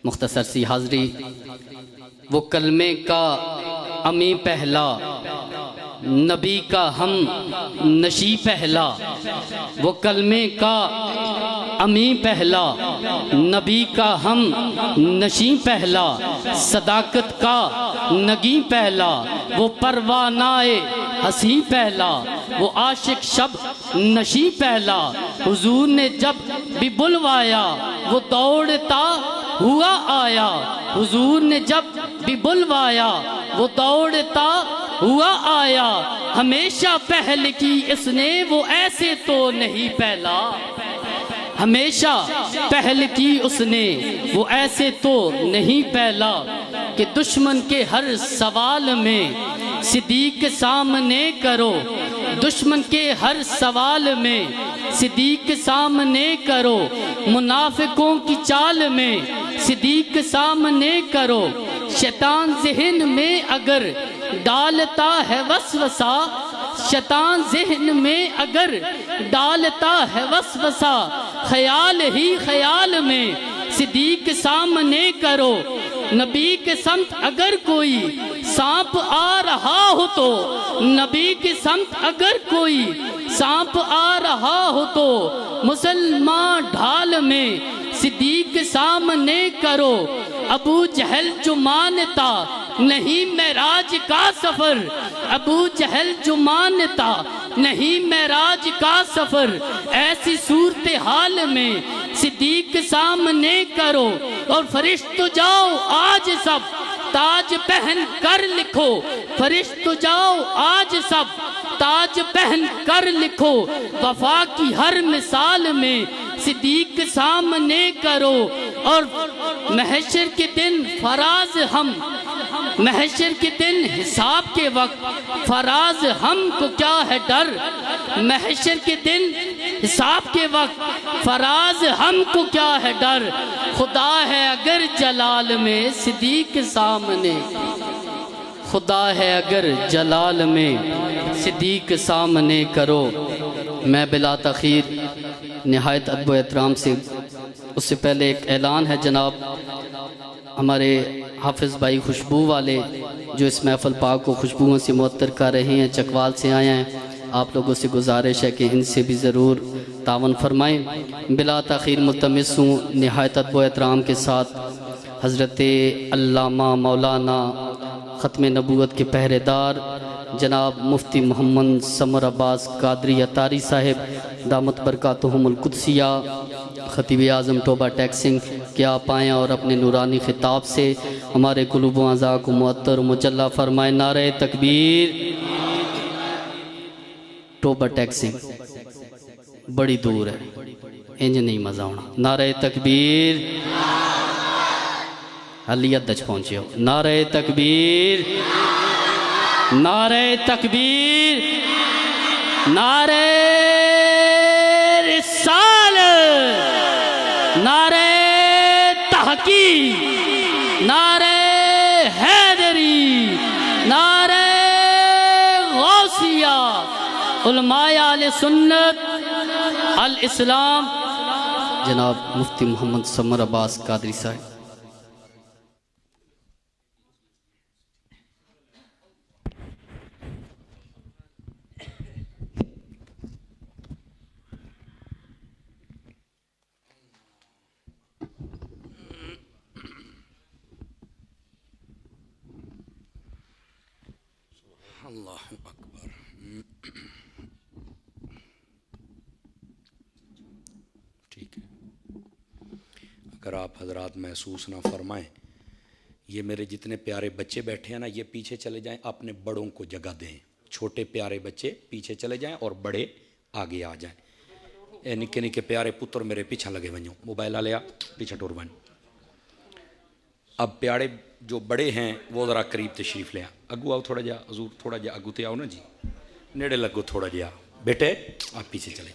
मुख्तसर सी हाज़री। वो कलमे का अमी पहला, नबी का हम नशी पहला। वो कलमे का अमी पहला, नबी का हम नशी पहला। सदाकत का नगी पहला, वो परवानाए हसी पहला। वो आशिक शब नशी पहला, हुजूर ने जब भी बुलवाया वो दौड़ता हुआ आया। हुजूर ने जब भी बुलवाया वो दौड़ता हुआ आया। हमेशा पहल की इसने वो ऐसे तो नहीं पहला। हमेशा पहल की उसने वो ऐसे तो नहीं पहला। कि दुश्मन के हर सवाल में सिद्दीक सामने करो। दुश्मन के हर सवाल में सिद्दीक सामने करो। मुनाफिकों की चाल में सिद्दीक सामने करो। शैतान ज़हन में अगर डालता है वसवसा, शैतान ज़हन में अगर डालता है वसवसा, ख्याल ही ख्याल में सिद्दीक सामने करो। नबी के समत अगर कोई सांप आ रहा हो तो, नबी के समत अगर कोई सांप आ रहा हो तो, मुसलमान ढाल में सिद्दीक सामने करो। अबू जहल जो मानता नहीं मेराज का सफर, अबू जहल जो मानता नहीं मेराज का सफर, ऐसी सूरत हाल में सिद्दीक सामने करो। और फरिश्तो जाओ आज सब ताज पहन कर लिखो। फरिश्तो जाओ आज सब ताज पहन कर लिखो। वफा की हर मिसाल में सिद्दीक सामने करो। और महशर के दिन फराज हम, महशर के दिन हिसाब के वक्त फराज हमको क्या है डर। महशर के दिन हिसाब के वक्त फराज हमको क्या है डर। खुदा है अगर जलाल में सिद्दीक सामने, खुदा है अगर जलाल में सिद्दीक सामने करो। मैं बिला तख़ीर निहायत अदब व एहतराम से, उससे पहले एक ऐलान है जनाब, हमारे हाफिज़ भाई खुशबू वाले जो इस महफ़िल पाक को खुशबुओं से मुअत्तर कर रहे हैं, चकवाल से आए हैं, आप लोगों से गुजारिश है कि इनसे भी ज़रूर तावन फरमाएँ। बिला तख़ीर मुल्तमिस हूँ निहायत अदब व एहतराम के साथ हज़रत अल्लामा मौलाना ख़त्म नबूवत के पहरेदार जनाब मुफ्ती मोहम्मद समर अब्बास कादरी अतारी साहिब दामत बरकातुहुमुल कुद्सिया ख़तीब आज़म टोबा टैक्सिंग के आप आएँ और अपने नूरानी ख़िताब से हमारे कुलूब व अज़ा को मुअत्तर मुजल्ला फरमाए। नारे तकबीर। टोबा टैक्सिंग बड़ी दूर है, इंज नहीं मज़ा आना। नारे तकबीर। हलियत दच पहुँचे हो। नारे तकबीर, नारे तकबीर, नारे रिसाल, नारे तहकीक, नारे हैदरी, नारे गौसिया, उलमाए आले सुन्नत अल इस्लाम जनाब मुफ्ती मोहम्मद समर अब्बास कादरी साहब। अल्लाहु अकबर। ठीक है, अगर आप हजरात महसूस ना फरमाएं, ये मेरे जितने प्यारे बच्चे बैठे हैं ना, ये पीछे चले जाएं, अपने बड़ों को जगह दें। छोटे प्यारे बच्चे पीछे चले जाएं और बड़े आगे आ जाएं। ए निके निके प्यारे पुत्र मेरे पीछे लगे वनो, मोबाइल आ लिया पीछे टुर वन। अब प्यारे जो बड़े हैं वो ज़रा करीब तशरीफ़ लिया। अगू आओ थोड़ा जा, हजूर थोड़ा जा अगू ते आओ ना जी, नेड़े लगो थोड़ा जा। बेटे आप पीछे चले,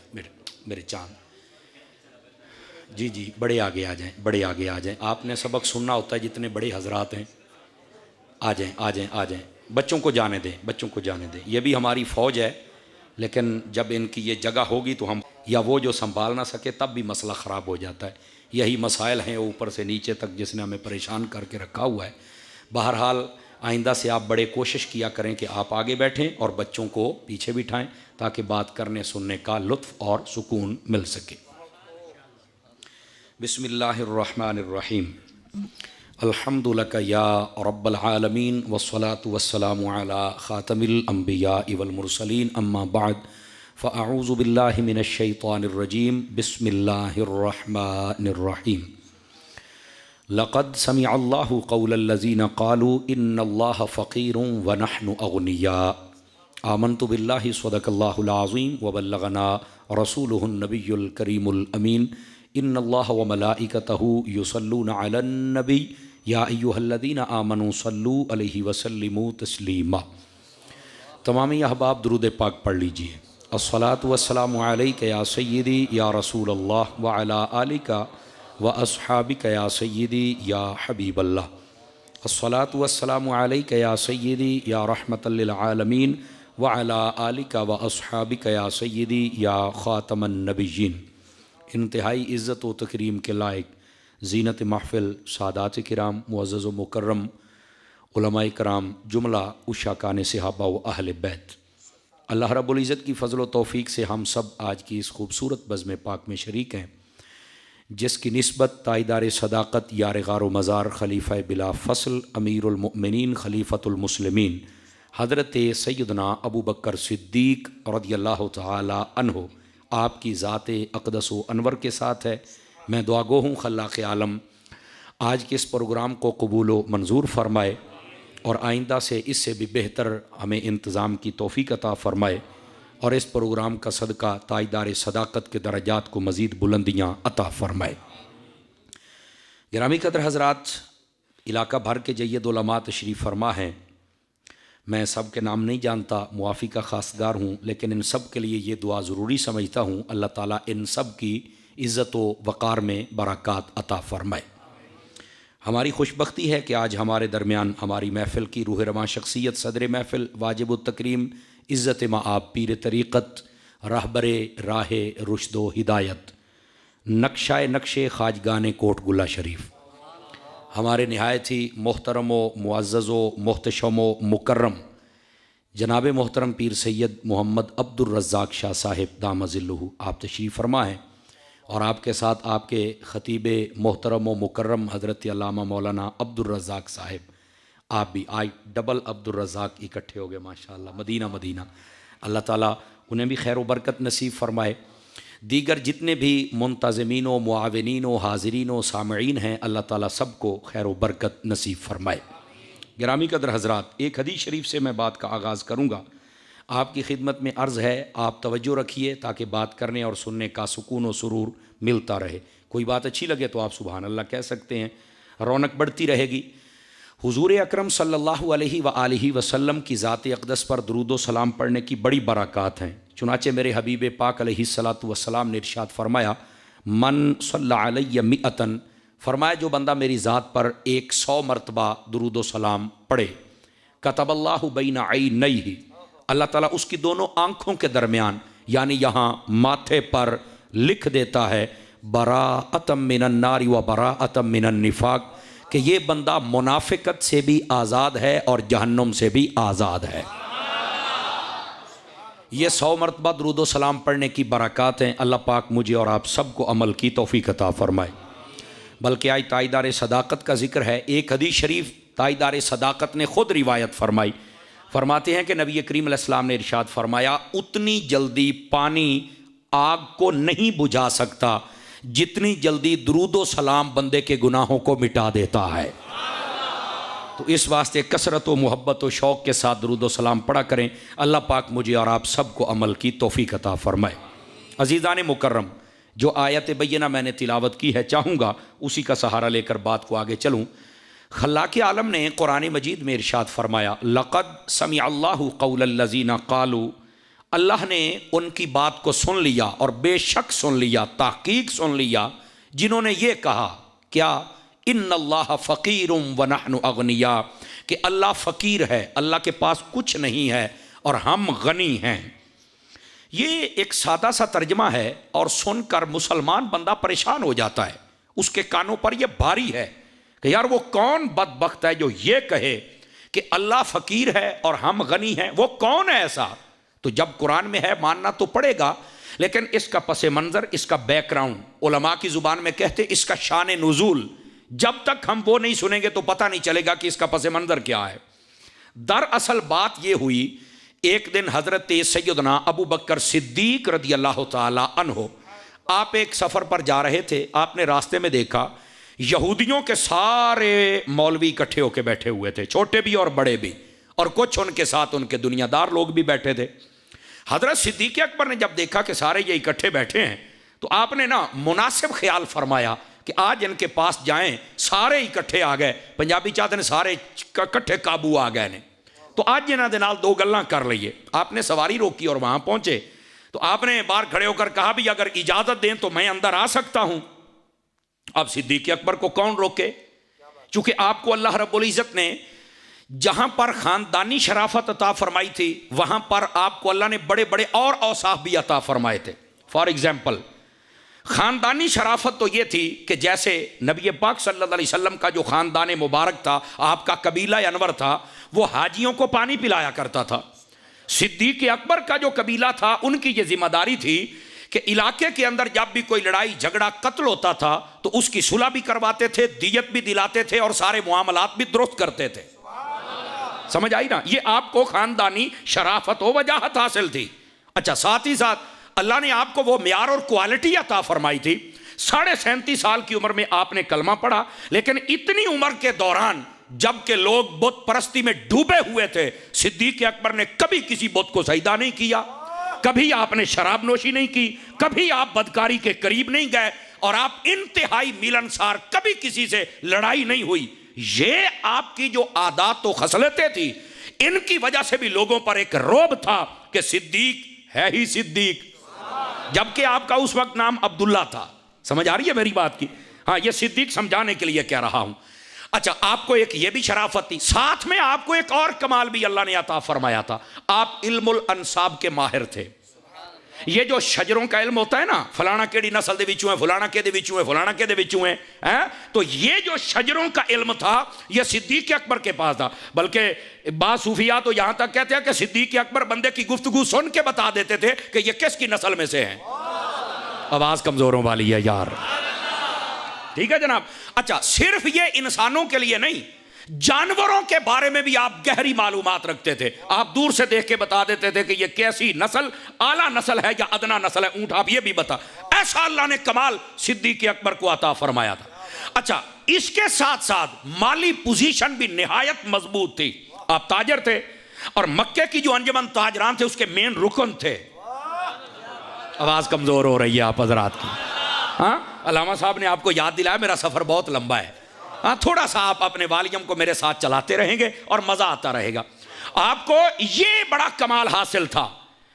मेरे चांद जी जी, बड़े आगे आ जाएं, बड़े आगे आ जाएं। आपने सबक सुनना होता है, जितने बड़े हजरात हैं आ जाएं, आ जाएं, आ जाएं। बच्चों को जाने दें, बच्चों को जाने दें। ये भी हमारी फ़ौज है, लेकिन जब इनकी ये जगह होगी तो हम, या वो जो संभाल ना सके तब भी मसला ख़राब हो जाता है। यही मसाइल हैं ऊपर से नीचे तक जिसने हमें परेशान करके रखा हुआ है। बहरहाल आइंदा से आप बड़े कोशिश किया करें कि आप आगे बैठें और बच्चों को पीछे बिठाएं ताकि बात करने सुनने का लुत्फ़ और सुकून मिल सके। बिस्मिल्लाहिर्रहमानिर्रहीम। अल्हम्दुलिल्लाह या रब्बल आलमीन वस्सलातु वस्सलामु अला खातमिल अंबिया वल मुरसलीन अम्मा बाद फ़अऊज़ु बिल्लाहि मिनश शैतानिर्रजीम बिस्मिल्लाहिर्रहमानिर्रहीम। लक़द समिअल्लाहु क़ौलल्लज़ीना क़ालू इन्नल्लाह फ़क़ीरुन व नहनु अग़निया आमन्तु बिल्लाहि सदक़ल्लाहुल अज़ीम व बल्लगना रसूलुहुन नबियुल करीमुल अमीन इन्नल्लाह व मलाइकतहु युसल्लूना अलन नबी या अय्युहल्लज़ीना आमनू सल्लू अलैहि वसल्लिमू तस्लीमा। तमामी अहबाब दुरूद पाक पढ़ लीजिए। अस्सलातु वस्सलामु अलैका या सय्यदी या रसूलल्लाह व अला आलिका व अस्हाबिका या सय्यदी या हबीबल्लाह। अस्सलातु वस्सलामु अलैका या सय्यदी या रहमतल लिल आलमीन व अला आलिका व अस्हाबिका या सय्यदी या ख़ातमन नबिय्यीन। इंतहाई इज़्ज़त व तकरीम के लायक ज़ीनत महफ़िल सादात किराम मुअज़्ज़ज़ व मुकर्रम उलमाए कराम जुमला उशाकान सहाबा व अहले बैत, अल्लाह रब्बुल इज़्ज़त की फ़ज़ल व तौफ़ीक़ से हम सब आज की इस खूबसूरत बज़्म पाक में शरीक हैं जिसकी निस्बत ताइदार सदाक़त यार गारो मज़ार खलीफ़ा बिला फ़सल अमीरुल मुमिनीन खलीफ़तुल मुस्लिमीन हज़रत सैयदना अबू बकर सिद्दीक़ रज़ियल्लाहु तआला अन्हु आपकी ज़ात अक़दस व अनवर के साथ है। मैं दुआगो हूँ खल्लाक़ आलम आज के इस प्रोग्राम को कबूल व मंजूर फ़रमाए और आइंदा से इससे भी बेहतर हमें इंतज़ाम की तौफ़ीक़ अता फ़रमाए और इस प्रोग्राम का सदका ताइदार सदाक़त के दरजात को मज़ीद बुलंदियाँ अता फ़रमाए। गिरामी क़द्र हज़रात, इलाका भर के जय्यद उलमा तशरीफ़ फ़रमा हैं। मैं सब के नाम नहीं जानता, मुआफ़ी का ख़ासगार हूँ, लेकिन इन सब के लिए ये दुआ ज़रूरी समझता हूँ अल्लाह ताला इन सब की इज़्ज़त व वक़ार में बरक़ात अता फ़रमाए। हमारी खुशबख्ती है कि आज हमारे दरमियान हमारी महफ़िल की रूह रवां शख्सियत सदर महफ़िल वाजिबुत तकरीम इज़्ज़त माआब पीर तरीक़त रहबरे राहे रुश्दो हिदायत नक्शाए नक्शे ख़ाजगान कोट गुला शरीफ हमारे नहायत ही मोहतरम व मुअज़्ज़ज़ व मोहतशम व मुकर्रम जनाब मोहतरम पीर सैयद मोहम्मद अब्दुर रज़्ज़ाक़ शाह साहिब दामज़िल्लुहु आप तशरीफ़ फ़रमा हैं और आपके साथ आपके ख़तीब मोहतरम व मुकर्रम हज़रत अल्लामा मौलाना अब्दुर रज़्ज़ाक़ साहिब, आप भी आज डबल अब्दुर रज़्ज़ाक़ इकट्ठे हो गए माशाअल्लाह। मदीना मदीना, अल्लाह ताला उन्हें भी खैर व बरकत नसीब फ़रमाए। दीगर जितने भी मुंतज़मीन व मुआविनीन व हाज़रीन व सामईन हैं अल्लाह ताला सबको खैर व बरकत नसीब फ़रमाए। गिरामी क़द्र हज़रात, एक हदीस शरीफ से मैं बात का आगाज़ करूँगा। आपकी खिदमत में अर्ज़ है, आप तवज्जो रखिए ताकि बात करने और सुनने का सुकून व सुरूर मिलता रहे। कोई बात अच्छी लगे तो आप सुभान अल्लाह कह सकते हैं, रौनक बढ़ती रहेगी। हुज़ूर अकरम सल्लल्लाहु अलैहि व आलिहि वसल्लम की ज़ात अक़दस पर दुरूद व सलाम पढ़ने की बड़ी बरक़ात हैं। चुनाचे मेरे हबीब पाक अलैहिस्सलातु वस्सलाम ने इरशाद फरमाया, मन सल्ला अलैया मिअतन, फरमाया जो बंदा मेरी ज़ात पर 100 मरतबा दुरूद व सलाम पढ़े, कतबल्लाहु बैना ऐनैहि, अल्लाह ताला उसकी दोनों आँखों के दरमियान यानी यहाँ माथे पर लिख देता है बराअतम मिनन नारी व बराअतम मिनन निफाक, कि ये बंदा मुनाफिकत से भी आज़ाद है और जहन्नुम से भी आज़ाद है। ये 100 मरतबा दुरूद व सलाम पढ़ने की बरक़ात हैं। अल्लाह पाक मुझे और आप सबको अमल की तौफ़ीक़ अता फ़रमाए। बल्कि आज ताइदार सदाक़त का ज़िक्र है। एक हदीस शरीफ ताइदार सदाक़त ने ख़ुद रिवायत फ़रमाई। फरमाते हैं कि नबी करीम अलैहिस्सलाम ने इरशाद फरमाया, उतनी जल्दी पानी आग को नहीं बुझा सकता जितनी जल्दी दुरूद व सलाम बंदे के गुनाहों को मिटा देता है। तो इस वास्ते कसरत व मोहब्बत व शौक़ के साथ दुरूद व सलाम पढ़ा करें। अल्लाह पाक मुझे और आप सबको अमल की तौफ़ीक़ अता फ़रमाए। अज़ीज़ान मुकर्रम, जो आयत बय्यना मैंने तिलावत की है, चाहूँगा उसी का सहारा लेकर बात को आगे चलूँ। खल्लाक़ आलम ने कुरान मजीद में इरशाद फरमाया, लक़द समिअल्लाहु क़ौलल्लज़ीना क़ालू, अल्लाह ने उनकी बात को सुन लिया और बेशक सुन लिया, तहक़ीक़ सुन लिया, जिन्होंने ये कहा क्या, इन्नल्लाह फ़क़ीरुम व नहनु अग़निया, कि अल्लाह फ़कीर है, अल्लाह के पास कुछ नहीं है और हम गनी हैं। ये एक सादा सा तर्जमा है और सुनकर मुसलमान बंदा परेशान हो जाता है। उसके कानों पर यह भारी है कि यार वो कौन बदबख्त है जो ये कहे कि अल्लाह फकीर है और हम गनी हैं। वो कौन है ऐसा? तो जब कुरान में है मानना तो पड़ेगा, लेकिन इसका पसे मंजर, इसका बैकग्राउंड, उलमा की जुबान में कहते इसका शान नुजूल, जब तक हम वो नहीं सुनेंगे तो पता नहीं चलेगा कि इसका पसे मंजर क्या है। दरअसल बात ये हुई, एक दिन हजरत सैयदना अबू बकर सिद्दीक रदी अल्लाह ताला अन्हो, आप एक सफर पर जा रहे थे, आपने रास्ते में देखा यहूदियों के सारे मौलवी इकट्ठे होकर बैठे हुए थे, छोटे भी और बड़े भी, और कुछ उनके साथ उनके दुनियादार लोग भी बैठे थे। हजरत सिद्दीक अकबर ने जब देखा कि सारे ये इकट्ठे बैठे हैं, तो आपने ना मुनासिब ख्याल फरमाया कि आज इनके पास जाएं, सारे इकट्ठे आ गए, पंजाबी चाहते हैं सारे इकट्ठे काबू आ गए ने, तो आज इन्हों के नाल दो गल्लां कर लईए। आपने सवारी रोकी और वहां पहुंचे, तो आपने बाहर खड़े होकर कहा भी अगर इजाजत दें तो मैं अंदर आ सकता हूं। अब सिद्दीक अकबर को कौन रोके, चूंकि आपको अल्लाह रब्बुल इज्जत ने जहां पर खानदानी शराफत अता फरमाई थी, वहां पर आपको अल्लाह ने बड़े बड़े और औसाफ भी अता फरमाए थे। फॉर एग्जाम्पल, खानदानी शराफत तो यह थी कि जैसे नबी पाक सल्लल्लाहु अलैहि वसल्लम का जो खानदान मुबारक था, आपका कबीला अनवर था, वो हाजियों को पानी पिलाया करता था। सिद्दीक अकबर का जो कबीला था, उनकी ये जिम्मेदारी थी कि इलाके के अंदर जब भी कोई लड़ाई झगड़ा कत्ल होता था तो उसकी सुलह भी करवाते थे, दियत भी दिलाते थे और सारे मुआमलात भी दुरुस्त करते थे। समझ आई ना? ये आपको खानदानी शराफत व वजाहत हासिल थी। अच्छा, साथ ही साथ अल्लाह ने आपको वो म्यार और क्वालिटी अता फरमाई थी। 37.5 साल की उम्र में आपने कलमा पढ़ा, लेकिन इतनी उम्र के दौरान जबकि लोग बुत परस्ती में डूबे हुए थे, सिद्दीक अकबर ने कभी किसी बुत को सजदा नहीं किया, कभी आपने शराब नोशी नहीं की, कभी आप बदकारी के करीब नहीं गए, और आप इंतहाई मिलनसार, कभी किसी से लड़ाई नहीं हुई। ये आपकी जो आदात तो खसलतें थी, इनकी वजह से भी लोगों पर एक रौब था कि सिद्दीक है ही सिद्दीक, जबकि आपका उस वक्त नाम अब्दुल्ला था। समझ आ रही है मेरी बात की? हाँ, ये सिद्दीक समझाने के लिए कह रहा हूं। अच्छा, आपको एक ये भी शराफत थी, साथ में आपको एक और कमाल भी अल्लाह ने अता फरमाया था, आप इल्मुल अंसाब के माहिर थे। ये जो शजरों का इल्म होता है ना, फलाना केड़ी नस्ल दे विचों है, फलाना के दे विचों है, फलाना के दे विचों है, तो ये जो शजरों का इल्म था, ये सिद्दीक अकबर के पास था। बल्कि बासूफिया तो यहां तक कहते हैं कि सिद्दीक अकबर बंदे की गुफ्तगू सुन के बता देते थे कि ये किसकी नस्ल में से है। आवाज कमजोरों वाली है यार, ठीक है जनाब। अच्छा, सिर्फ ये इंसानों के लिए नहीं, जानवरों के बारे में भी आप गहरी मालूमात रखते थे। आप दूर से देख के बता देते थे कि ये कैसी नस्ल, आला नस्ल है या अदना नस्ल है ऊंट, आप ये भी बता। ऐसा अल्लाह ने कमाल सिद्दीक अकबर को अता फरमाया था। अच्छा, इसके साथ साथ माली पोजीशन भी निहायत मजबूत थी। आप ताजर थे और मक्के की जो अंजमन ताजरान थे उसके मेन रुकन थे। आवाज कमजोर हो रही है आप हजरात की। हाँ, अल्लामा साहब ने आपको याद दिलाया, मेरा सफर बहुत लंबा है। हाँ, थोड़ा सा आप अपने वॉल्यूम को मेरे साथ चलाते रहेंगे और मजा आता रहेगा। आपको ये बड़ा कमाल हासिल था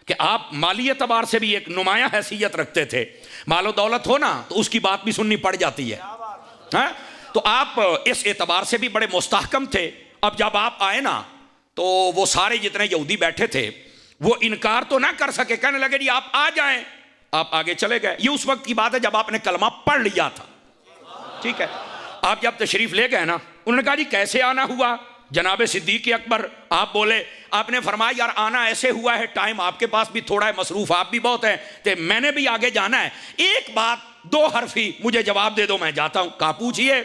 कि आप माली एतबार से भी एक नुमाया हैसियत रखते थे। मालो दौलत हो ना तो उसकी बात भी सुननी पड़ जाती है। हाँ, तो आप इस एतबार से भी बड़े मुस्तहकम थे। अब जब आप आए ना तो वो सारे जितने यहूदी बैठे थे वो इनकार तो ना कर सके, कहने लगे जी आप आ जाएं। आप आगे चले गए। ये उस वक्त की बात है जब आपने कलमा पढ़ लिया था, ठीक है। आप जब तशरीफ ले गए ना, उन्होंने कहा जी कैसे आना हुआ जनाब सिद्दीक अकबर? आप बोले, आपने फरमाया यार आना ऐसे हुआ है, टाइम आपके पास भी थोड़ा है, मसरूफ आप भी बहुत हैं, तो मैंने भी आगे जाना है, एक बात दो हरफी मुझे जवाब दे दो, मैं जाता हूं। कहा पूछिए।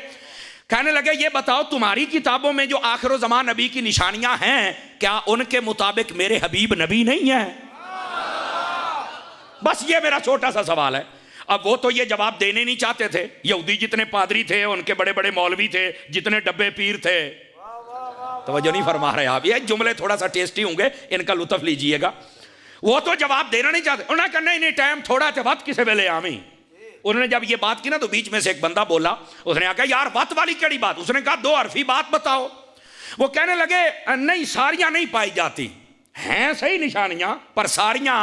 कहने लगे ये बताओ तुम्हारी किताबों में जो आखिर ज़मान नबी की निशानियां हैं, क्या उनके मुताबिक मेरे हबीब नबी नहीं है? बस ये मेरा छोटा सा सवाल है। अब वो तो ये जवाब देने नहीं चाहते थे। यहूदी जितने पादरी थे, उनके बड़े बड़े मौलवी थे, जितने डब्बे पीर थे, तवज्जो नहीं फरमा रहे आप, ये जुमले थोड़ा सा टेस्टी होंगे, इनका लुत्फ लीजिएगा। वो तो जवाब देना नहीं चाहते। उन्होंने कहा नहीं टाइम थोड़ा थे, वत किसे वेले आमी। उन्होंने जब ये बात की ना तो बीच में से एक बंदा बोला, उसने कहा यार वत वाली कड़ी बात? उसने कहा दो हरफी बात बताओ। वो कहने लगे नहीं सारियां नहीं पाई जाती हैं, सही निशानियां पर सारियां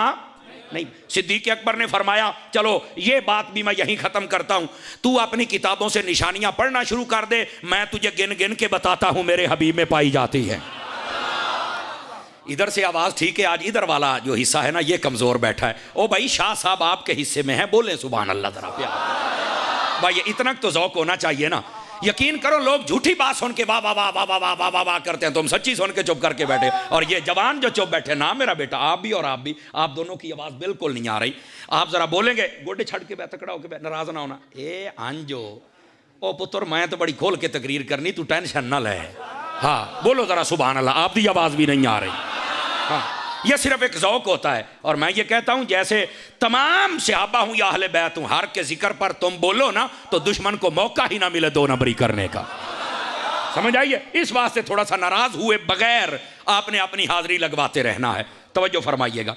नहीं। सिद्दीक अकबर ने फरमाया चलो ये बात भी मैं यहीं खत्म करता हूं, तू अपनी किताबों से निशानियां पढ़ना शुरू कर दे, मैं तुझे गिन गिन के बताता हूं मेरे हबीब में पाई जाती है। इधर से आवाज ठीक है, आज इधर वाला जो हिस्सा है ना ये कमजोर बैठा है। ओ भाई शाह साहब आपके हिस्से में है, बोले सुभान अल्लाह। जरा प्यार भाई ये इतना तो ज़ौक होना चाहिए ना। यकीन करो लोग झूठी बात सुन के वाह वाह वाह वाह वाह वाह वाह वाह वाह करते हैं, तुम सच्ची सुन के चुप करके बैठे। और ये जवान जो चुप बैठे ना, मेरा बेटा आप भी और आप भी, आप दोनों की आवाज़ बिल्कुल नहीं आ रही। आप जरा बोलेंगे गोडे छड़ के बैठ, तकड़ा होके बैठ, नाराज ना होना। ए आंजो ओ पुत्र, मैं तो बड़ी खोल के तकरीर करनी, तू टेंशन ना ले। हाँ बोलो जरा सुभान अल्लाह, आपकी आवाज़ भी नहीं आ रही। हाँ यह सिर्फ एक ज़ौक होता है। और मैं ये कहता हूं जैसे तमाम सहाबा हूं या अहले बैत हूं, हर के जिक्र पर तुम बोलो ना तो दुश्मन को मौका ही ना मिले दो नंबरी करने का। समझ आइए, इस वास्ते थोड़ा सा नाराज हुए बगैर आपने अपनी हाजिरी लगवाते रहना है। तवज्जो फरमाइएगा।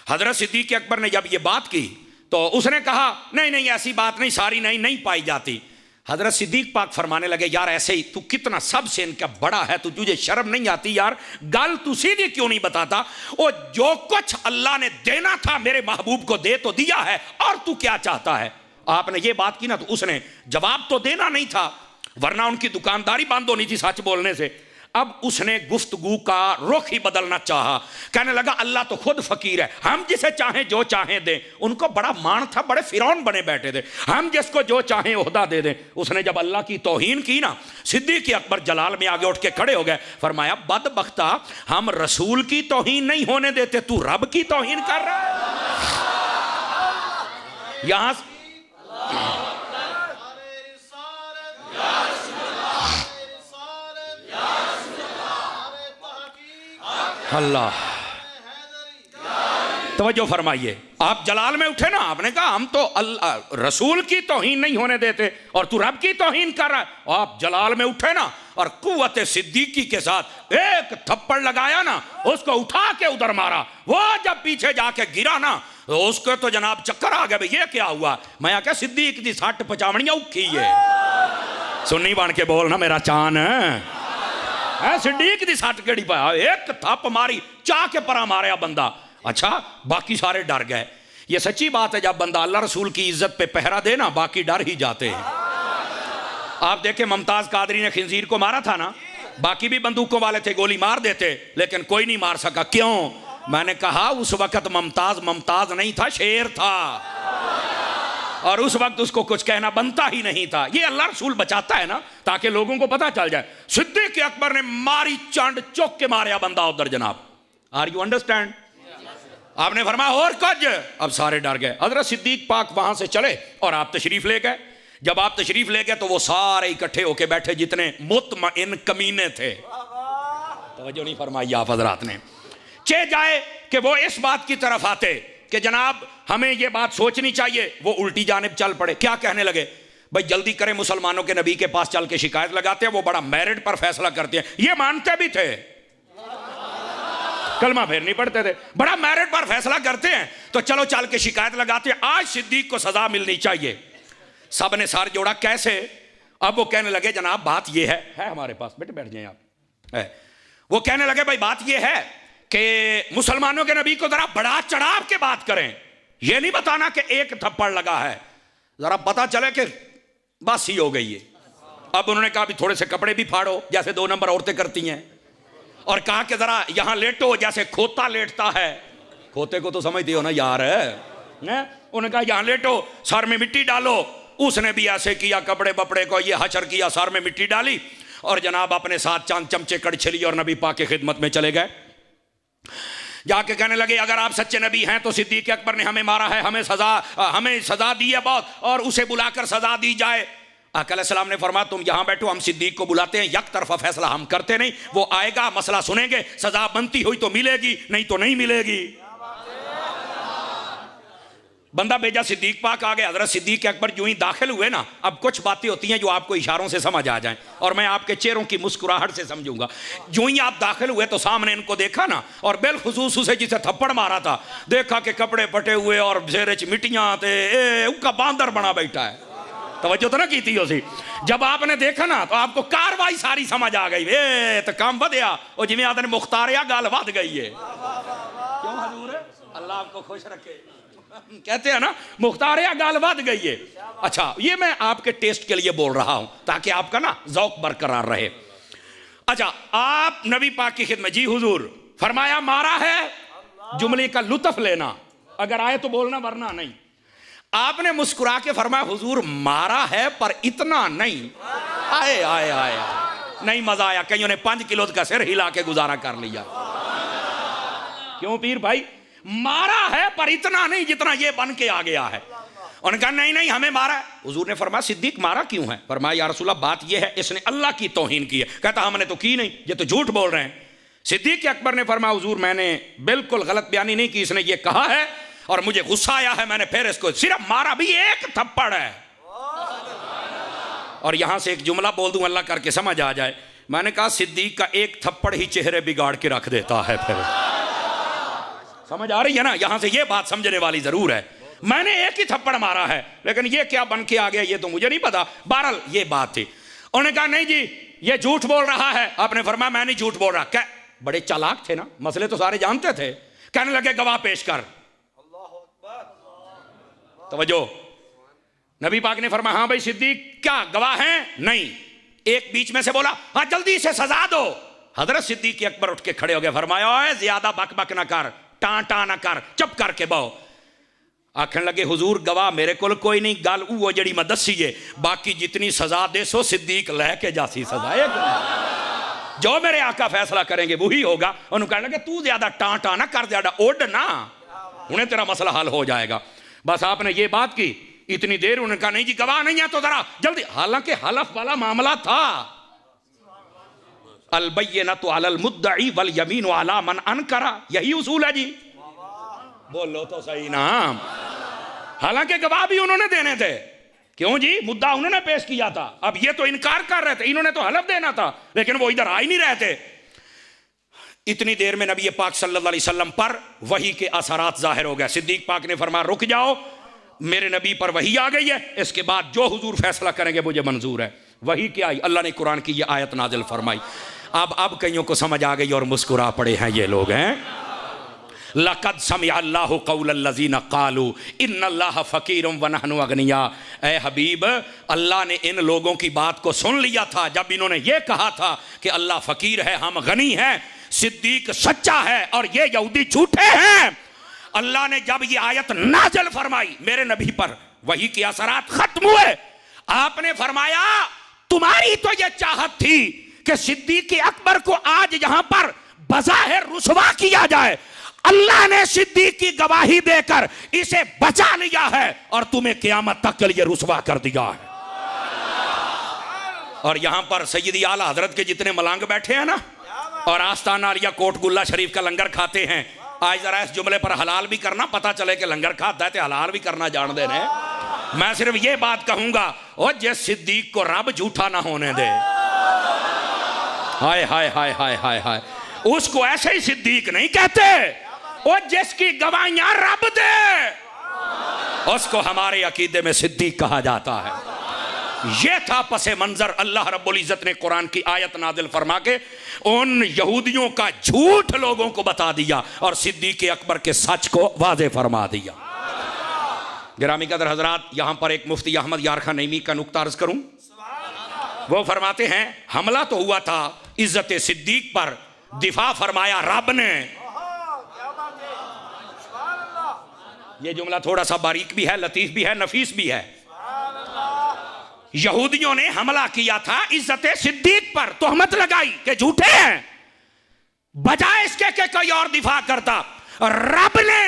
हजरत सिद्दीक अकबर ने जब ये बात की तो उसने कहा नहीं नहीं ऐसी बात नहीं, सारी नहीं पाई जाती। हजरत सिद्दीक पाक फरमाने लगे यार ऐसे ही तू कितना सबसे इनका बड़ा है, तू तुझे शर्म नहीं आती यार, गल तू सीधी क्यों नहीं बताता? वो जो कुछ अल्लाह ने देना था मेरे महबूब को दे तो दिया है, और तू क्या चाहता है? आपने ये बात की ना तो उसने जवाब तो देना नहीं था, वरना उनकी दुकानदारी बंद होनी थी सच बोलने से। अब उसने गुफ्तगू का रुख ही बदलना चाहा। कहने लगा अल्लाह तो खुद फकीर है, हम जिसे चाहें जो चाहें दें। उनको बड़ा मान था, बड़े फिरौन बने बैठे थे, हम जिसको जो चाहें ओहदा दे दें। उसने जब अल्लाह की तौहीन की ना, सिद्दीक अकबर जलाल में आगे उठ के खड़े हो गए। फरमाया बदबख्ता, हम रसूल की तौहीन नहीं होने देते, तू रब की तौहीन कर रहा है। यहां अल्लाह तवज्जो फरमाइए। आप जलाल में उठे ना, आपने कहा हम तो अल्लाह रसूल की तौहीन नहीं होने देते और तू रब की तौहीन कर रहा है। आप जलाल में उठे ना और कुव्वत सिद्दीकी के साथ एक थप्पड़ लगाया ना, उसको उठा के उधर मारा। वो जब पीछे जाके गिरा ना तो उसको तो जनाब चक्कर आ गया, भाई ये क्या हुआ? मैं आख्या सिद्दीक दी 60 पचावनियां उखी है। सुन्नी बन के बोलना मेरा चान है। सिद्दीक दी 60 केड़ी पाया, एक थप मारी, चाह के परा मारा बंदा। अच्छा बाकी सारे डर गए। ये सच्ची बात है, जब बंदा अल्लाह रसूल की इज्जत पे पहरा दे ना, बाकी डर ही जाते हैं। आप देखें मुमताज कादरी ने खिंजीर को मारा था ना, बाकी भी बंदूकों वाले थे, गोली मार देते, लेकिन कोई नहीं मार सका। क्यों? मैंने कहा उस वक्त मुमताज नहीं था, शेर था, और उस वक्त उसको कुछ कहना बनता ही नहीं था। ये अल्लाह रसूल बचाता है ना ताकि लोगों को पता चल जाए। सिद्दीक अकबर ने मारी चांद चौक के मारा बंदा उधर जनाब। Are you understand? आपने फरमाया और कुछ, अब सारे डर गए। हजरत सिद्दीक पाक वहां से चले और आप तशरीफ ले गए। जब आप तशरीफ ले गए तो वो सारे इकट्ठे होके बैठे जितने मुतमइन कमीने थे। तवज्जो नहीं फरमाई आप हजरात ने। चे जाए कि वो इस बात की तरफ आते कि जनाब हमें ये बात सोचनी चाहिए, वो उल्टी जानिब चल पड़े। क्या कहने लगे? भाई जल्दी करें, मुसलमानों के नबी के पास चल के शिकायत लगाते हैं, वो बड़ा मेरिट पर फैसला करते हैं। ये मानते भी थे, कलमा फिर नहीं पढ़ते थे, बड़ा मेरिट पर फैसला करते हैं, तो चलो चल के शिकायत लगाते हैं, आज सिद्दीक को सजा मिलनी चाहिए। सब ने सर जोड़ा, कैसे? अब वो कहने लगे जनाब बात ये है हमारे पास, बेटे बैठ जाए आप। है वो कहने लगे भाई बात ये है कि मुसलमानों के नबी को जरा बढ़ा चढ़ाव के बात करें, ये नहीं बताना कि एक थप्पड़ लगा है, जरा पता चले कि बस ही हो गई है। अब उन्होंने कहा भी थोड़े से कपड़े भी फाड़ो जैसे 2 नंबर औरतें करती हैं, और कहा कि जरा यहां लेटो जैसे खोता लेटता है। खोते को तो समझते हो ना यार, है? उन्होंने कहा यहां लेटो, सर में मिट्टी डालो। उसने भी ऐसे किया, कपड़े बपड़े को ये हशर किया, सर में मिट्टी डाली, और जनाब अपने साथ चांद चमचे कड़छली और नबी पाक की खिदमत में चले गए। जाके कहने लगे अगर आप सच्चे नबी हैं तो सिद्दीक अकबर ने हमें मारा है, हमें सजा दी है बहुत, और उसे बुलाकर सजा दी जाए। आका अलैहिस्सलाम ने फरमाया तुम यहां बैठो, हम सिद्दीक को बुलाते हैं, एक तरफा फैसला हम करते नहीं, वो आएगा मसला सुनेंगे, सजा बनती हुई तो मिलेगी, नहीं तो नहीं मिलेगी। बंदा भेजा, सिद्दीक पाक आ गए। हजरत सिद्दीक अकबर जो ही दाखिल हुए ना, अब कुछ बातें होती हैं जो आपको इशारों से समझ आ जाएं, और मैं आपके चेहरों की मुस्कुराहट से समझूंगा। जो ही आप दाखिल हुए तो सामने इनको देखा ना, और बिलखुसूस उसे जिसे थप्पड़ मारा था देखा कि कपड़े फटे हुए और जेरे च मिट्टियां थे, उनका बांदर बना बैठा है। तवज्जो तो ना की थी उसी। जब आपने देखा ना तो आपको कार्रवाई सारी समझ आ गई, ए तो काम बढ़िया, और जिमें आदमी मुख्तारिया गाल बढ़ गई है। क्यों हजूर? अल्लाह आपको खुश रखे। कहते हैं ना मुख्तारिया गाल बढ़ गई है। अच्छा ये मैं आपके टेस्ट के लिए बोल रहा हूं ताकि आपका ना ज़ौक बरकरार रहे। अच्छा आप नबी पाक की खिदमत, जी हुजूर, फरमाया मारा है, जुमले का लुत्फ लेना, अगर आए तो बोलना वरना नहीं। आपने मुस्कुरा के फरमाया हुजूर मारा है पर इतना नहीं। आए आए आए, नहीं मजा आया। कईयों ने 5 किलो का सिर हिला के गुजारा कर लिया। क्यों पीर भाई? मारा है पर इतना नहीं जितना ये बन के आ गया है। उन्होंने कहा नहीं नहीं हमें मारा है। हुजूर ने फरमाया सिद्दीक मारा क्यों है? फरमाया या रसूलल्लाह बात ये है इसने अल्लाह की तौहीन की है। कहता हमने तो की नहीं, ये तो झूठ बोल रहे हैं। सिद्दीक अकबर ने फरमाया हुजूर मैंने बिल्कुल गलत बयानी नहीं की, इसने ये कहा है और मुझे गुस्सा आया है, मैंने फिर इसको सिर्फ मारा भी, एक थप्पड़ है। और यहां से एक जुमला बोल दूं अल्लाह करके समझ आ जाए। मैंने कहा सिद्दीक का एक थप्पड़ ही चेहरे बिगाड़ के रख देता है। फिर समझ आ रही है ना? यहां से ये बात समझने वाली जरूर है। मैंने एक ही थप्पड़ मारा है लेकिन ये क्या बन के आ गया ये तो मुझे नहीं पता। बहरहाल ये बात थी। उन्होंने कहा नहीं जी ये झूठ बोल रहा है। आपने फरमाया मैं नहीं झूठ बोल रहा। क्या बड़े चालाक थे ना, मसले तो सारे जानते थे। कहने लगे गवाह पेश कर। तवज्जो, नबी पाक ने फरमाया हाँ भाई सिद्दीक क्या गवाह हैं? नहीं। एक बीच में से बोला हाँ जल्दी से सजा दो। हजरत सिद्दीक अकबर उठ के खड़े हो गए। फरमाया ओए ज्यादा बक बक ना कर, टां ना कर, चुप करके बहो। आखन लगे हुजूर गवाह मेरे को कोई नहीं, गल वो जड़ी मैं दसी है, बाकी जितनी सजा दे सो सिद्दीक लैके जासी सजा। जो मेरे आका फैसला करेंगे वही होगा। उन्होंने कहने लगे तू ज्यादा टां ना कर, ज्यादा उड़ ना, उन्हें तेरा मसला हल हो जाएगा। बस आपने ये बात की। इतनी देर उन्होंने कहा नहीं जी गवाह नहीं है तो जरा जल्दी। हालांकि हलफ वाला मामला था। अलबय्यिनतु अलल मुद्दई वल यमीनु अला मन अनकरा, यही उसूल है जी। बोलो तो सही ना। हालांकि गवाह भी उन्होंने देने थे। क्यों जी? मुद्दा उन्होंने पेश किया था। अब ये तो इनकार कर रहे थे, इन्होंने तो हलफ देना था, लेकिन वो इधर आ ही नहीं रहे थे। इतनी देर में नबी पाक सल्लल्लाहु अलैहि वसल्लम पर वही के असरात जाहिर हो गए। सिद्दीक पाक ने फरमाया रुक जाओ, मेरे नबी पर वही आ गई है, इसके बाद जो हुजूर फैसला करेंगे मुझे मंजूर है। वही क्या आई? अल्लाह ने कुरान की ये आयत नाजिल फरमाई। अब कईयों को समझ आ गई और मुस्कुरा पड़े हैं ये लोग हैं। लक़द समिअ अल्लाहु क़ौलल्लज़ीना क़ालू इन्नल्लाह फ़क़ीरुम व नहनु अग़निया। ए हबीब अल्लाह ने इन लोगों की बात को सुन लिया था जब इन्होंने ये कहा था कि अल्लाह फ़कीर है हम गनी हैं, सिद्दीक सच्चा है और ये यहूदी झूठे हैं। अल्लाह ने जब ये आयत नाज़िल फरमाई मेरे नबी पर, वही के असरात खत्म हुए। आपने फरमाया तुम्हारी तो ये चाहत थी कि सिद्दीक अकबर को आज यहां पर बज़ाहिर रुसवा किया जाए। अल्लाह ने सिद्दीक की गवाही देकर इसे बचा लिया है और तुम्हें क़यामत तक के लिए रुसवा कर दिया है। और यहां पर सैयदी आला हजरत के जितने मलांग बैठे हैं ना और आस्ताना आलिया कोटगुल्ला शरीफ का लंगर खाते हैं, आज जरा इस जुमले पर हलाल भी करना, पता चले कि लंगर खाता है तो हलाल भी करना जान दे रहे। मैं सिर्फ ये बात कहूंगा और जिस सिद्दीक को रब झूठा ना होने दे, हाय हाय हाय हाय हाय हाय, उसको ऐसे ही सिद्दीक नहीं कहते। और जिसकी गवाहियां रब दे उसको हमारे अकीदे में सिद्दीक कहा जाता है। यह था पसे मंजर। अल्लाह रब्बुल इज्जत ने कुरान की आयत नादिल फरमा के उन यहूदियों का झूठ लोगों को बता दिया और सिद्दीक अकबर के सच को वाज़े फरमा दिया। गिरामी कदर हजरात, यहां पर एक मुफ्ती अहमद यार खान नईमी का नुक्ता अर्ज करूं। वो फरमाते हैं हमला तो हुआ था इज्जत सिद्दीक पर, दिफा फरमाया रब ने। ये जुमला थोड़ा सा बारीक भी है, लतीफ भी है, नफीस भी है। यहूदियों ने हमला किया था इज्जत सिद्दीक पर, तोहमत लगाई कि झूठे हैं, बजाय इसके कि कोई और दिफा करता। रब ने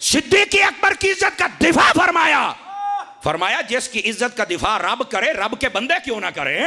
सिद्दीक अकबर की इज्जत का दिफा फरमाया। फरमाया जिसकी इज्जत का दिफा रब करे, रब के बंदे क्यों ना करे।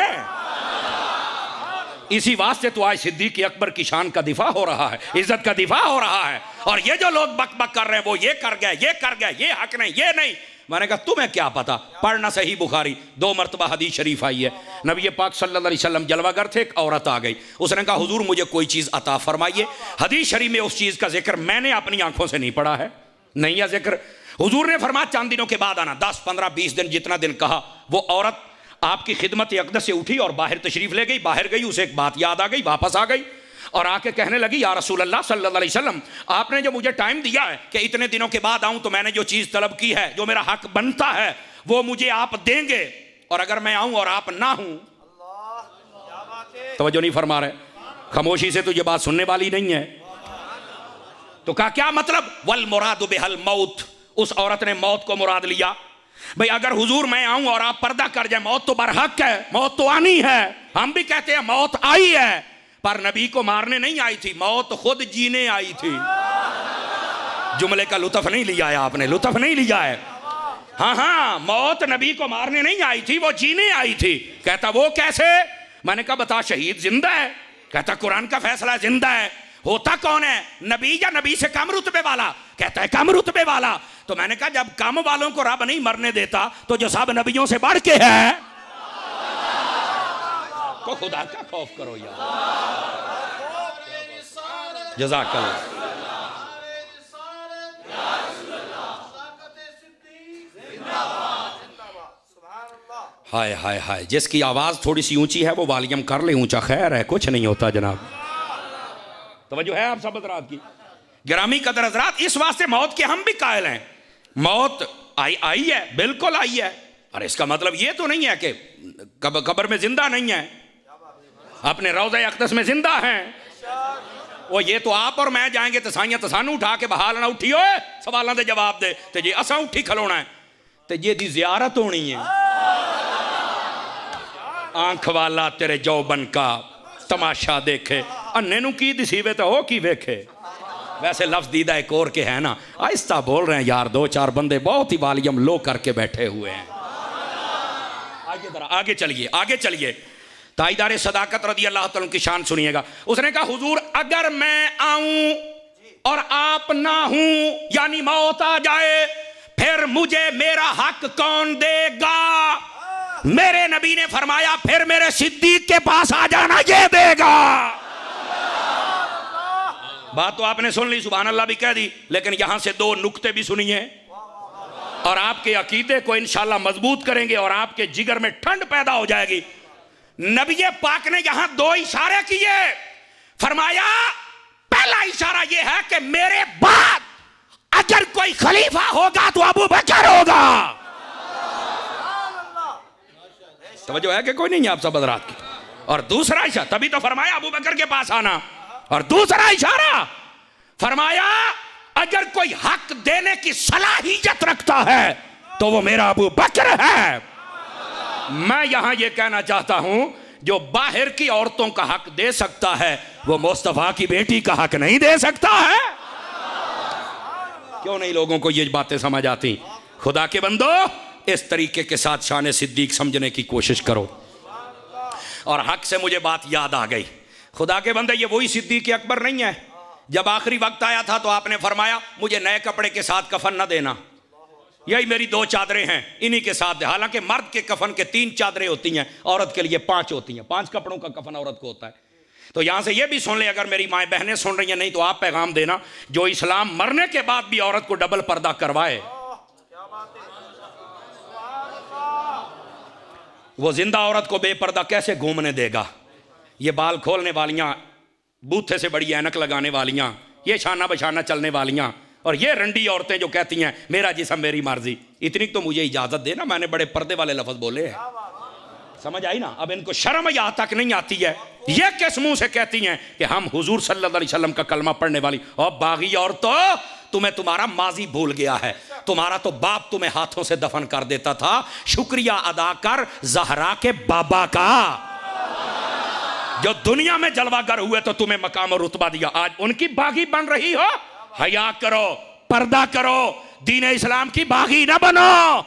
इसी वास्ते तो आज सिद्दीक अकबर की शान का दिफा हो रहा है, इज्जत का दिफा हो रहा है। और ये जो लोग बक बक कर रहे हैं वो ये कर गए, ये कर गए, ये हक नहीं, ये नहीं। मैंने कहा तुम्हें क्या पता, पढ़ना सही बुखारी 2 मरतबा हदीस शरीफ आई है। नबी पाक सल्लल्लाहु अलैहि वसल्लम जलवागर थे, एक औरत आ गई, उसने कहा हुजूर मुझे कोई चीज़ अता फरमाइए। हदीस शरीफ में उस चीज़ का जिक्र मैंने अपनी आंखों से नहीं पढ़ा है, नहीं है जिक्र। हुजूर ने फरमाया चंद दिनों के बाद आना, 10, 15, 20 दिन जितना दिन कहा। वो औरत आपकी खिदमत अक़दस से उठी और बाहर तशरीफ ले गई। बाहर गई, उसे एक बात याद आ गई, वापस आ गई और आके कहने लगी या रसूल अल्लाह सल्लल्लाहु अलैहि वसल्लम, आपने जो मुझे टाइम दिया है कि इतने दिनों के बाद आऊं, तो मैंने जो चीज़ तलब की है, जो मेरा हक बनता है वो मुझे आप देंगे, और अगर मैं आऊं और आप ना हूं। तवज्जो नहीं फरमा रहे, खामोशी से तो ये बात सुनने वाली नहीं है। तो कहा क्या मतलब, वल मुरादु बिहल मौत, उस औरत ने मौत को मुराद लिया। भाई अगर हुजूर मैं आऊं और आप पर्दा कर जाए, मौत तो बरहक है, मौत तो आनी है। हम भी कहते हैं मौत आई है, पर नबी को मारने नहीं आई थी, मौत खुद जीने आई थी। जुमले का लुत्फ नहीं लिया है आपने, लुत्फ नहीं लिया है। हाँ हाँ, मौत नबी को मारने नहीं आई थी, वो जीने आई थी। कहता वो कैसे? मैंने कहा बता, शहीद जिंदा है। कहता कुरान का फैसला जिंदा है। होता कौन है, नबी या नबी से कम रुतबे वाला? कहता है कम रुतबे वाला। तो मैंने कहा जब कम वालों को रब नहीं मरने देता तो जो सब नबियों से बढ़ के है, तो खुदा का खौफ करो यार। जज़ाकल्लाह। हाय हाय हाय, जिसकी आवाज थोड़ी सी ऊंची है वो वॉल्यूम कर ले ऊंचा, खैर है, कुछ नहीं होता जनाब। तवज्जो है आप सब हज़रात की? गिरामी कदर हज़रात, इस वास्ते मौत के हम भी कायल हैं। मौत आई है, बिल्कुल आई है, और इसका मतलब ये तो नहीं है कि कब्र में जिंदा नहीं है, अपने रौज़े अक़दस में जिंदा हैं। वो ये तो आप और मैं जाएंगे तो साइयां तो सानू उठा के बहाल ना उठी होए सवालों के जवाब दे, तो जी असा उठी खलोना है, तो ये दी ज़ियारत होनी है। आंख वाला तेरे जौबन का तमाशा देखे, अन्ने नू की दिसीवे तो हो की वेखे। वैसे लफ्ज दीदा एक और के है ना, आहिस्ता बोल रहे हैं यार, दो चार बंदे बहुत ही वॉल्यूम लो करके बैठे हुए हैं। आगे जरा आगे चलिए, आगे चलिए। ताईदार सदाकत रज़ी अल्लाह तआला की शान सुनिएगा। उसने कहा हुजूर अगर मैं आऊं और आप ना हूं, यानी मौत आ जाए, फिर मुझे मेरा हक कौन देगा? मेरे नबी ने फरमाया फिर मेरे सिद्दीक के पास आ जाना, ये देगा। बात तो आपने सुन ली, सुभान अल्लाह भी कह दी, लेकिन यहां से दो नुक्ते भी सुनिए और आपके अकीदे को इंशाल्लाह मजबूत करेंगे और आपके जिगर में ठंड पैदा हो जाएगी। नबी पाक ने यहां दो इशारे किए। फरमाया पहला इशारा यह है कि मेरे बाद अगर कोई खलीफा होगा तो अबू बकर होगा। तवज्जो है कि कोई नहीं आप सब हज़रात की? और दूसरा इशारा, तभी तो फरमाया अबू बकर के पास आना। और दूसरा इशारा फरमाया अगर कोई हक देने की सलाहियत रखता है तो वो मेरा अबू बकर है। मैं यहां ये कहना चाहता हूं, जो बाहर की औरतों का हक दे सकता है वो मुस्तफा की बेटी का हक नहीं दे सकता है। क्यों नहीं लोगों को ये बातें समझ आती? खुदा के बंदो, इस तरीके के साथ शान सिद्दीक समझने की कोशिश करो। और हक से मुझे बात याद आ गई, खुदा के बंदे, ये वही सिद्दीक अकबर नहीं है? जब आखिरी वक्त आया था तो आपने फरमाया मुझे नए कपड़े के साथ कफन न देना, यही मेरी दो चादरें हैं, इन्हीं के साथ दे। हालांकि मर्द के कफन के 3 चादरें होती हैं, औरत के लिए 5 होती हैं, 5 कपड़ों का कफन औरत को होता है। तो यहां से ये भी सुन ले, अगर मेरी माएँ बहनें सुन रही हैं, नहीं तो आप पैगाम देना, जो इस्लाम मरने के बाद भी औरत को डबल पर्दा करवाए वो जिंदा औरत को बेपर्दा कैसे घूमने देगा? ये बाल खोलने वालियां, बूथे से बड़ी ऐनक लगाने वालियां, ये शाना बशाना चलने वालियां, और ये रंडी औरतें जो कहती हैं मेरा जिस्म मेरी मर्जी, इतनी तो मुझे इजाजत देना, मैंने बड़े पर्दे वाले लफ्ज बोले हैं, समझ आई ना? अब इनको शर्म यहाँ तक नहीं आती है, ये किस मुंह से कहती हैं कि हम हुजूर सल्लल्लाहु अलैहि वसल्लम का कलमा पढ़ने वाली। और बागी औरतों, तुम्हें तुम्हारा माजी भूल गया है, तुम्हारा तो बाप तुम्हें हाथों से दफन कर देता था, शुक्रिया अदा कर ज़हरा के बाबा का, जो दुनिया में जलवागर हुए तो तुम्हें मकाम और रुतबा दिया। आज उनकी बागी बन रही हो, हया करो, पर्दा करो, दीन इस्लाम की बागी ना बनो।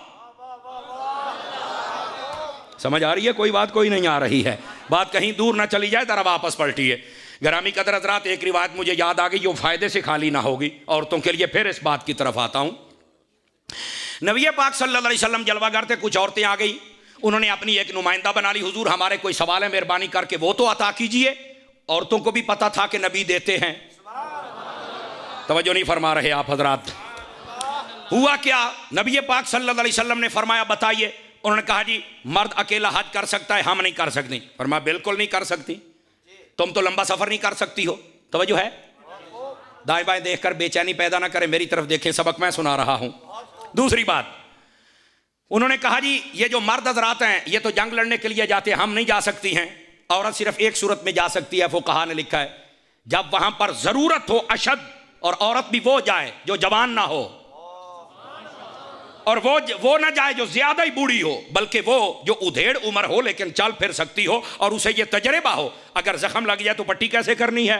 समझ आ रही है कोई बात? कोई नहीं आ रही है बात, कहीं दूर ना चली जाए, जरा वापस पलटिए। गरामी कदर हज़रात, एक रिवायत मुझे याद आ गई, वो फायदे से खाली ना होगी औरतों के लिए। फिर इस बात की तरफ आता हूं। नबी पाक सल्लल्लाहु अलैहि वसल्लम जलवागर थे, कुछ औरतें आ गई, उन्होंने अपनी एक नुमाइंदा बना ली, हुजूर हमारे कोई सवाल है, मेहरबानी करके वो तो अता कीजिए। औरतों को भी पता था कि नबी देते हैं, तवज्जो नहीं फरमा रहे आप हजरात। हुआ क्या, नबी पाक सल्लल्लाहु अलैहि वसल्लम ने फरमाया बताइए। उन्होंने कहा जी मर्द अकेला हज कर सकता है, हम नहीं कर सकते। फरमाया बिल्कुल नहीं कर सकती, तुम तो लंबा सफर नहीं कर सकती हो। तवज्जो है, दाएं बाएं देखकर बेचैनी पैदा ना करें, मेरी तरफ देखें, सबक मैं सुना रहा हूं। दूसरी बात, उन्होंने कहा जी ये जो मर्द हजरात हैं ये तो जंग लड़ने के लिए जाते हैं, हम नहीं जा सकती हैं। औरत सिर्फ एक सूरत में जा सकती है, फुकहा ने लिखा है, जब वहां पर जरूरत हो अशद, और औरत भी वो जाए जो जवान ना हो। और वो ना जाए जो ज्यादा ही बूढ़ी हो, बल्कि वो जो उधेड़ उम्र हो लेकिन चल फिर सकती हो और उसे ये तजर्बा हो। अगर जख्म लग जाए तो पट्टी कैसे करनी है?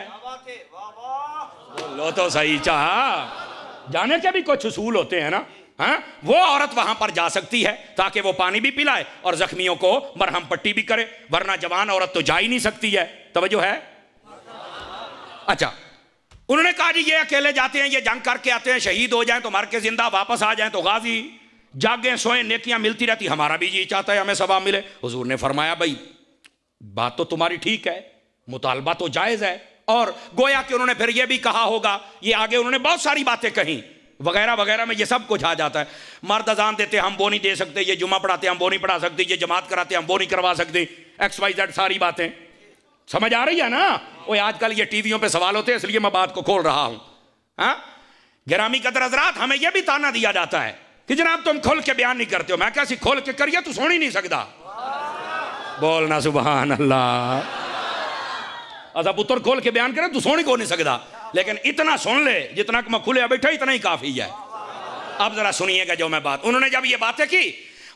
लो तो सही चाह, जाने के भी कुछ उसूल होते हैं ना। हाँ, वो औरत वहां पर जा सकती है ताकि वो पानी भी पिलाए और जख्मियों को मरहम पट्टी भी करे, वरना जवान औरत तो जा ही नहीं सकती है। तवज्जो है? अच्छा, उन्होंने कहा जी ये अकेले जाते हैं, ये जंग करके आते हैं, शहीद हो जाएं तो मर के जिंदा, वापस आ जाएं तो गाजी, जागे सोए नेकियां मिलती रहती, हमारा भी जी चाहता है हमें सवाब मिले। हुजूर ने फरमाया भाई बात तो तुम्हारी ठीक है, मुतालबा तो जायज़ है। और गोया कि उन्होंने फिर ये भी कहा होगा, ये आगे उन्होंने बहुत सारी बातें कही वगैरह वगैरह में ये सब कुछ आ जाता है। मर्द अजान देते हम वो नहीं दे सकते, ये जुमा पढ़ाते हम वो नहीं पढ़ा सकते, ये जमात कराते हम वो नहीं करवा सकते, XYZ सारी बातें समझ आ रही है ना। वो आजकल ये टीवियों पे सवाल होते हैं इसलिए मैं बात को खोल रहा हूं। हाँ, गिरामी कदर हजरात, हमें यह भी ताना दिया जाता है कि जनाब तुम खोल के बयान नहीं करते हो। मैं कैसी खोल के करिए, तू सुन ही नहीं सकता। बोलना सुभान अल्लाह। अच्छा पुत्र खोल के बयान करे तू सुन ही को नहीं सकता, लेकिन इतना सुन ले जितना कि मैं खुले बैठा इतना ही काफी है। अब जरा सुनिएगा जो मैं बात, उन्होंने जब ये बातें की,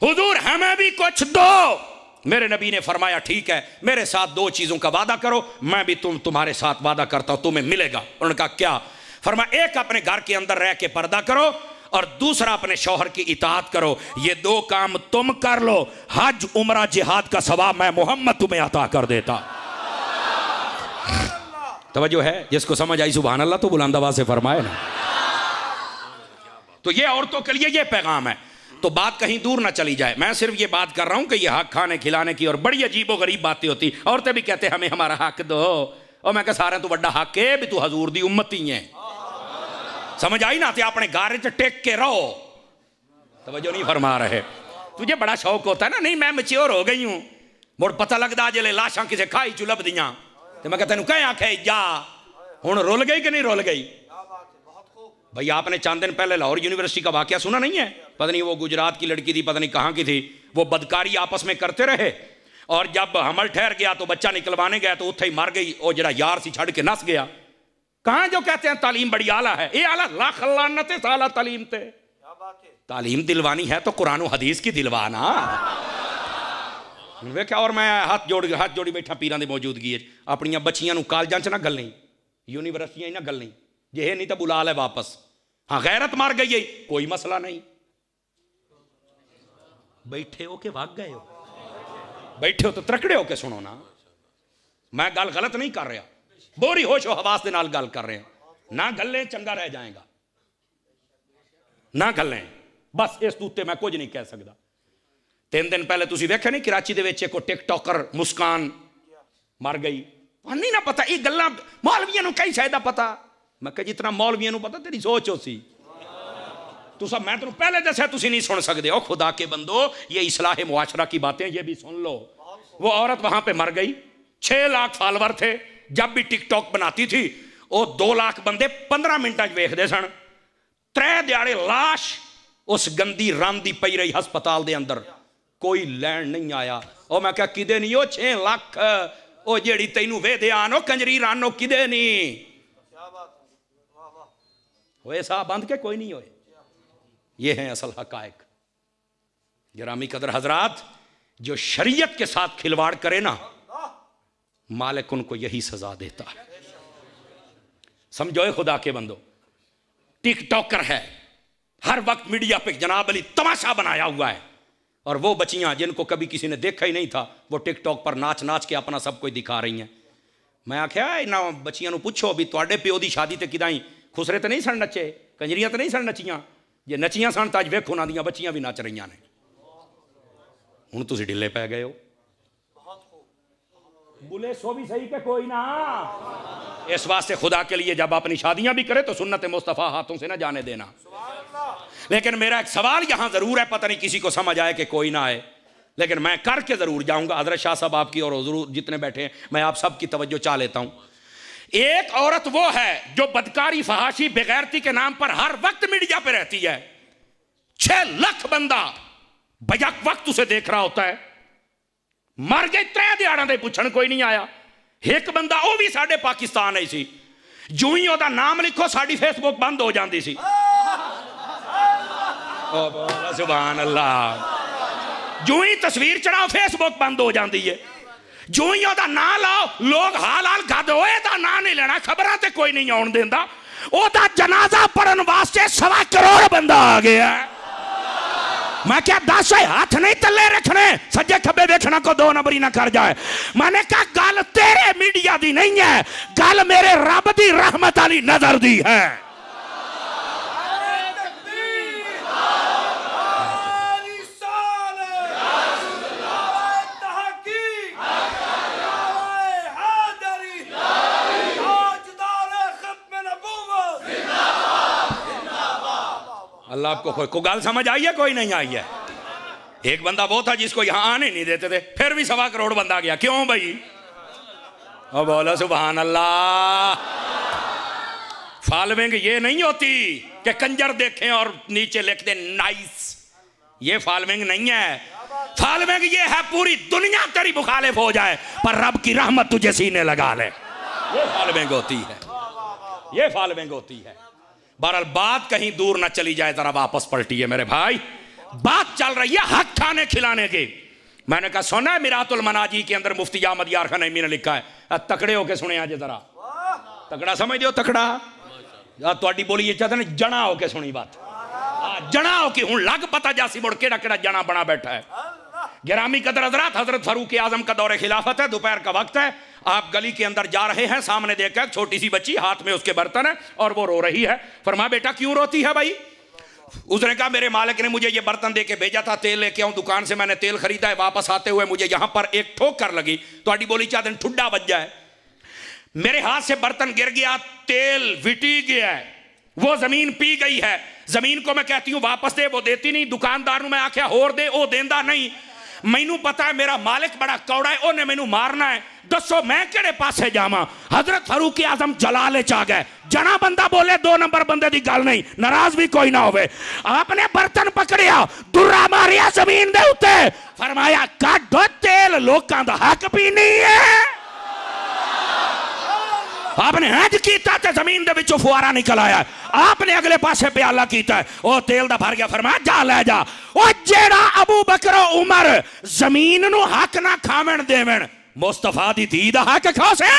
हुजूर हमें भी कुछ दो। मेरे नबी ने फरमाया ठीक है, मेरे साथ दो चीजों का वादा करो, मैं भी तुम्हारे साथ वादा करता हूं, तुम्हें मिलेगा। उन्होंने कहा क्या? फरमाया एक अपने घर के अंदर रह के पर्दा करो और दूसरा अपने शौहर की इताअत करो। ये दो काम तुम कर लो, हज उमरा जिहाद का सवाब मैं मोहम्मद तुम्हें अता कर देता। तवज्जो है? जिसको समझ आई सुभान अल्लाह तो बुलंद आवाज से फरमाए ना। तो ये औरतों के लिए ये पैगाम है। तो बात कहीं दूर ना चली जाए, मैं सिर्फ ये बात कर रहा हूं कि ये हक खाने खिलाने की और बड़ी अजीबो गरीब बातें होती। औरतें भी कहते हमें हमारा हक दो, और मैं कह सारे तो बड़ा हक है भी तू हजूर दी उम्मती है। समझ आई ना? ते अपने घर च टेक के रहो। तवज्जो नहीं फरमा रहे। तुझे बड़ा शौक होता है ना, नहीं मैं मैच्योर हो गई हूं, मुड़ पता लगता जिले लाशां किसे खाई चु लभदियां तो मैं तेन कह आखे जा हुण रुल गई कि नहीं रुल गई? भाई आपने चंद दिन पहले लाहौर यूनिवर्सिटी का वाकया सुना नहीं है? पता नहीं वो गुजरात की लड़की थी, पता नहीं कहाँ की थी, वो बदकारी आपस में करते रहे और जब हमल ठहर गया तो बच्चा निकलवाने गया तो उत्थे ही मर गई। और जरा यार सी छड़ के नस गया। कहाँ जो कहते हैं तालीम बड़ी आला है, ये आला लाख लानत है साला तालीम ते। तालीम दिलवानी है तो कुरान और हदीस की दिलवाना। वे क्या, और मैं हाथ जोड़ी बैठा पीरां दी मौजूदगी अपनियां बच्चियां नूं कॉलेजां च ना गलनी, यूनिवर्सिटियां ना गलनी, जे नहीं तो बुला ले वापस। हाँ गैरत मार गई है, कोई मसला नहीं। बैठे हो के भाग गए हो, बैठे हो तो त्रकड़े हो के सुनो ना। मैं गल गलत नहीं कर रहा, बोरी होश हवास के नाल गल कर रहे हैं। ना गलें चंगा रह जाएगा, ना गलें बस। इस तूते मैं कुछ नहीं कह सकता। 3 दिन पहले तुसी वेख्या नहीं कराची दे विच एक टिकटॉकर मुस्कान मर गई। नहीं ना पता ये गल्लां मौलवियां नूं कई शायद पता। मैं कह जितना मौलवियां नूं पता तेरी सोच हो सी तू सब, मैं तेनों पहले दस्या तुसी नहीं सुन सकते हो। खुदा के बंदो, ये इस्लाह मुआशरा की बातें ये भी सुन लो। वो औरत वहां पे मर गई, 6 लाख फॉलोवर थे। जब भी टिकटॉक बनाती थी वो 2 लाख बंदे 15 मिनटां वेखदे सन। 3 दिहाड़े लाश उस गंदी रांदी पई रही हस्पताल दे अंदर, कोई लैन नहीं आया। और मैं क्या किदे नहीं, 6 लाख ओ जेड़ी तैनू वेदे आनो कंजरी रानो किदे नहीं होए साहब बंद के कोई नहीं होए। ये है असल हकायक। गिरामी कदर हजरात, जो शरीयत के साथ खिलवाड़ करे ना, मालिक उनको यही सजा देता है। समझो खुदा के बंदो, टिकटॉकर है, हर वक्त मीडिया पे जनाब अली तमाशा बनाया हुआ है। और वो बच्चियां जिनको कभी किसी ने देखा ही नहीं था, वो टिकटॉक पर नाच नाच के अपना सब कुछ दिखा रही हैं। मैं आख्या इन्हों बच्चियां नूं पुछो भी तुहाडे प्यो दी शादी ते किदां ही खुसरे तो नहीं सन नचे, कंजरियां तो नहीं सन नचियां? जे नचियां सन तो अज वेखो उन्हां दियां बच्चियां भी नच रही ने। हुण तुसीं ढिले पै गए हो। बुले सो भी सही के कोई ना। इस वास्ते खुदा के लिए जब अपनी शादियां भी करे तो सुन्नत मुस्तफ़ा हाथों से ना जाने देना। लेकिन मेरा एक सवाल यहां जरूर है, पता नहीं किसी को समझ आए कि कोई ना आए, लेकिन मैं करके जरूर जाऊंगा। हजरत शाह साहब आपकी और जरूर जितने बैठे हैं, मैं आप सबकी तवज्जो चाह लेता हूं। एक औरत वो है जो बदकारी फहाशी बेगैरती के नाम पर हर वक्त मीडिया पे रहती है। 6 लाख बंदा बजक वक्त उसे देख रहा होता है। मर गए 3 दिहाड़ा दे पुछण कोई नहीं आया। एक बंदा वो भी साडे पाकिस्तान ही सी, जू ही ओदा नाम लिखो साडी फेसबुक बंद हो जाती सी। सुभान अल्लाह। जो ही तस्वीर चढ़ाओ फेसबुक बंद हो जाती है, जो ही ओदा ना लाओ लोग हाल हाल गद होए दा ना नहीं लेना, खबरां ते कोई नहीं आउण देंदा। ओदा जनाजा पढ़न वास्ते 1.25 करोड़ बंदा आ गया। मैं क्या 10 हाथ नहीं तले रखने, सज्जे खब्बे देखना को 2 नंबरी ना कर जाए। मैंने कहा गल तेरे मीडिया दी नहीं है, गल मेरे रब दी रहमत वाली नजर दी है। अल्लाह आपको को गाल समझ आई है? कोई नहीं आई है। एक बंदा वो था जिसको यहां आने नहीं देते थे, फिर भी 1.25 करोड़ बंदा गया। क्यों भाई? अब बोलो सुभान अल्लाह। फॉलोइंग ये नहीं होती कि कंजर देखें और नीचे लिख दे नाइस, ये फॉलोइंग नहीं है। फॉलोइंग ये है पूरी दुनिया तेरी मुखालिफ हो जाए पर रब की रहमत तुझे सीने लगा ले, ये फॉलोइंग होती है, ये फॉलोइंग होती है। बहरहाल बात कहीं दूर ना चली जाए, जरा वापस पलटी है मेरे भाई। बात चल रही है हक खाने खिलाने की। मैंने कहा सुना है मिरातुल मनाजी के अंदर मुफ्ती अहमद यार खान नईमी ने लिखा है, तकड़े होके सुने आज जरा, तकड़ा समझ दो, तकड़ा थोड़ी बोली ये चाहते हैं जना होके सुनी बात, जना होके हूं लग पता जासी मुड़ केड़ा केड़ा जना बना बैठा है। गिरामी कदर हजरत, हजरत फारूक आजम का दौरे खिलाफत है, दोपहर का वक्त है, आप गली के अंदर जा रहे हैं, सामने देखकर छोटी सी बच्ची हाथ में उसके बर्तन है और वो रो रही है। फरमाया बेटा क्यों रोती है भाई? उसने कहा मेरे मालिक ने मुझे ये बर्तन देके भेजा था, तेल लेके आऊं दुकान से, मैंने तेल खरीदा है, वापस आते हुए मुझे यहां पर एक ठोकर लगी, तो आड़ी बोली चाहते ठुड्डा बज जाए, मेरे हाथ से बर्तन गिर गया, तेल विटी गया है, वो जमीन पी गई है, जमीन को मैं कहती हूं वापस दे, वो देती नहीं, दुकानदार नूं मैं आख्या होर दे, वो देंदा नहीं, मैनू पता है मेरा मालिक बड़ा कौड़ा है, उन्हें मैनू मारना है, दसो मैं केड़े पासे जावां? हजरत फारूक आजम जलाले च आ गए। जना बंदा बोले 2 नंबर बंदे की गल नहीं, नाराज भी कोई ना होवे। आपने बर्तन पकड़िया, दुर्रा मारिया जमीन दे उत्ते, फरमाया काढो तेल, लोकां दा हक भी नहीं है। आपने हज किया तो जमीन दे विचों फुआरा निकल आया, आपने अगले पासे प्याला किया, वो तेल दा भर गया, फरमाया जा ले जा। ओ जेड़ा अबू बकर उमर जमीन नू हक ना खावन देवन, मुस्तफा दी धी दा हक खासे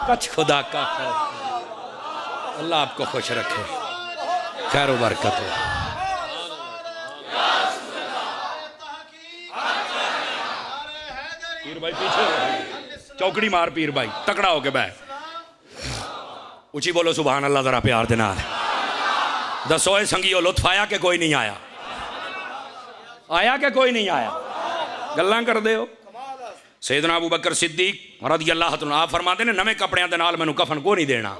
कच खुदा का खौफ। अल्लाह आपको खुश रखे, खैर व बरकत हो। पीर भाई पीछे चौकड़ी मार, पीर भाई तकड़ा होके बैठ, उची बोलो सुभान अल्लाह जरा प्यार दे नाल। दसो ए संगियो लुत्फ आया कि कोई नहीं आया? आया कि कोई नहीं आया? गल्लां कर दे हो। सैयदना अबू बकर सिद्दीक रज़ी अल्लाह तआला आप फरमाते ने नवे कपड़ियां दे नाल मैनू कफन को नहीं देना,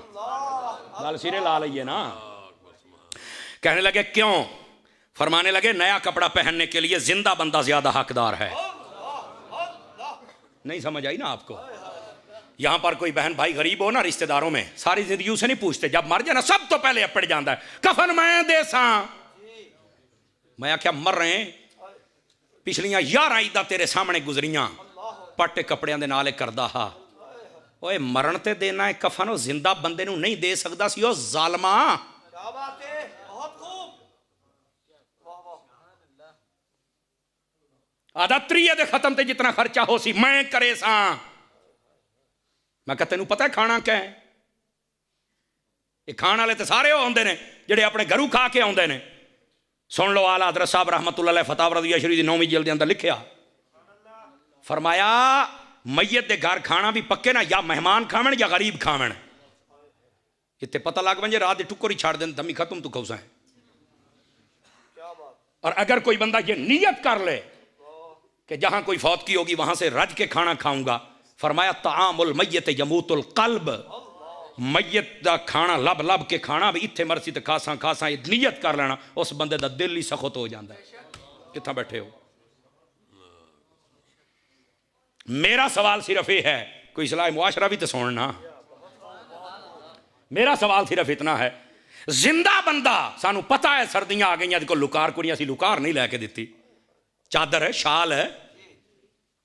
गल सिरे ला लईए ना। कहने लगे क्यों? फरमाने लगे नया कपड़ा पहनने के लिए जिंदा बंदा ज्यादा हकदार है। नहीं समझ आई ना आपको? यहां पर कोई बहन भाई गरीब हो ना रिश्तेदारों में, सारी जिंदगी उसे नहीं पूछते, जब मर जाए ना सब तो पहले अपड़ जाता है, कफन मैं दे सा। मैं क्या मर रहे हैं, पिछलियां 11 ईदा तेरे सामने गुजरियां, पट्टे कपड़ियां दे नाल करदा हा। ओए मरण ते देना है कफन, वो जिंदा बंदे नूं नहीं दे सकदा सी, ओ जालमा। आधा त्रीए दे खत्म ते जितना खर्चा हो सी मैं करे सा। मैं कहा तेनू पता है खाना क्या है? ये खाण वाले तो सारे होंदे ने जेड़े अपने घरों खा के आउंदे ने। सुन लो आला हज़रत साहब रहमतुल्लाह अलैह फतावा रज़िया शरीफ दी 9वीं जिल्द दे अंदर लिखिया, फरमाया मैयत दे घर खाना भी पक्के ना, या मेहमान खावन या गरीब खावन। इत्थे पता लग वंजे रात दे टुक्कर ही छाड़ देन, दमी खत्म तू खौसा है। और अगर कोई बंदा ये नियत कर ले कि जहां कोई फौत की होगी वहां से रज के खाना खाऊंगा, फरमाया तामुल मैयत यमूतुल कल्ब, मैयत दा खाना लब लब के खाना भी इत्थे मरसी तो खासा खासा, ये नियत कर लेना, उस बंदे दा दिल ही सख्त हो जाता है। कितना बैठे हो? मेरा सवाल सिर्फ ये है, कोई इस्लाह मुआशरा भी तो सुनना। मेरा सवाल सिर्फ इतना है, जिंदा बंदा सानू पता है सर्दियां आ गई, को लुकार कुड़ियां सी लुकार नहीं लैके दिती, चादर है शाल है,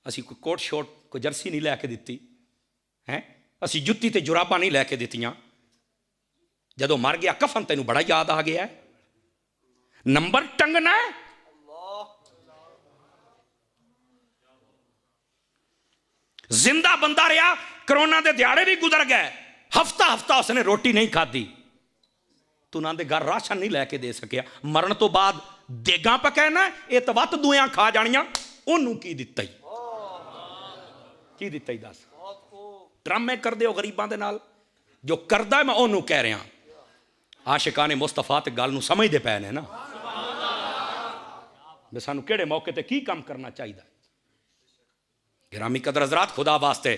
असी कोई कोट शोट कोई जर्सी नहीं लैके दिती है, असी जुत्ती ते जुराबा नहीं लैके दित्तियां। जदों मर गया कफन तेनू बड़ा याद आ गया है, नंबर टंगना है। जिंदा बंदा रहा, कोरोना के दिहाड़े भी गुजर गए, हफ्ता हफ्ता उसने रोटी नहीं खाधी, तू उन्होंने घर राशन नहीं लैके दे सकिया। मरण तो बाद देगा पकैना, ये तो वत दुआ खा जानिया, ओनू की दिता ही, की दिता ही दस। ड्रामे कर दो गरीबों के नाल, जो करदा मैं ओनू कह रहा। आशिकाने मुस्तफा ते गल नूं समझदे पए ने ना, मैं सानू किहड़े मौके ते की काम करना चाहिए। गिरामी कदर हजरात, खुदा वास्ते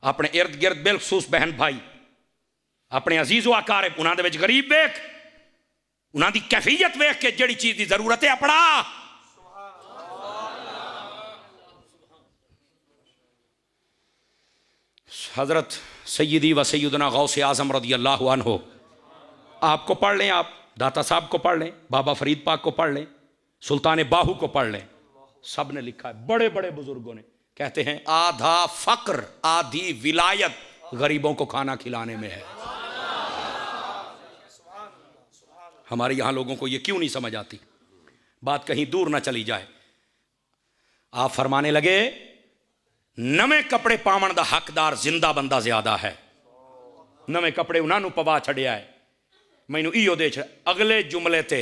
अपने इर्द गिर्द बिलखसूस बहन भाई, अपने अजीज़ो आकार, उन्होंने गरीब वेख, उन्होंने कैफियत वेख के जिहड़ी चीज़ की जरूरत है अपना। हजरत सैयदी व सैयदना गौसे आजम रज़ी अल्लाहु अन्हु, आपको पढ़ लें, आप दाता साहब को पढ़ लें, बाबा फरीद पाक को पढ़ लें, सुल्तान बाहू को पढ़ लें, सब ने लिखा है, बड़े बड़े बुजुर्गों ने। कहते हैं आधा फक्र आधी विलायत गरीबों को खाना खिलाने में है। हमारे यहां लोगों को यह क्यों नहीं समझ आती, बात कहीं दूर ना चली जाए। आप फरमाने लगे नवे कपड़े पावन दा हकदार जिंदा बंदा ज्यादा है। नवे कपड़े उन्होंने पवा छड़िया है, मैनू इो दे छड़। अगले जुमले ते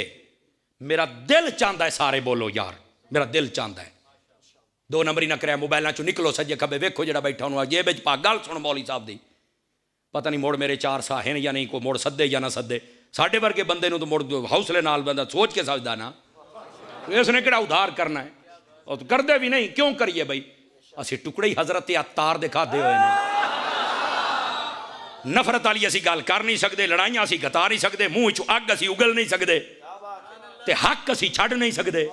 मेरा दिल चाहता है, सारे बोलो यार, मेरा दिल चाहता है। दो नंबर ही ना कराया, मोबाइलों चो निकलो सज्जे खब्बे, वेखो जो बैठा उन्होंने ये बिच पा। गल सुन मौली साहब दी, पता नहीं मुड़ मेरे चार सा हैं या नहीं, कोई मुड़ सदे या ना सदे। साढ़े वर्गे बंदे तो मुड़ हौसले नाल बंदा सोच के समझदा ना, इसने किहड़ा उधार करना है, और तो करदे भी नहीं। क्यों करिए बई, असी टुकड़े ही हजरत अत्तार दे खादे हुए ने। नफरत वाली असी गल कर नहीं सकते, लड़ाइयां असी गता नहीं सकते, मूँह चो अग असी उगल नहीं सकते, ते हक असी छड़ नहीं सकते।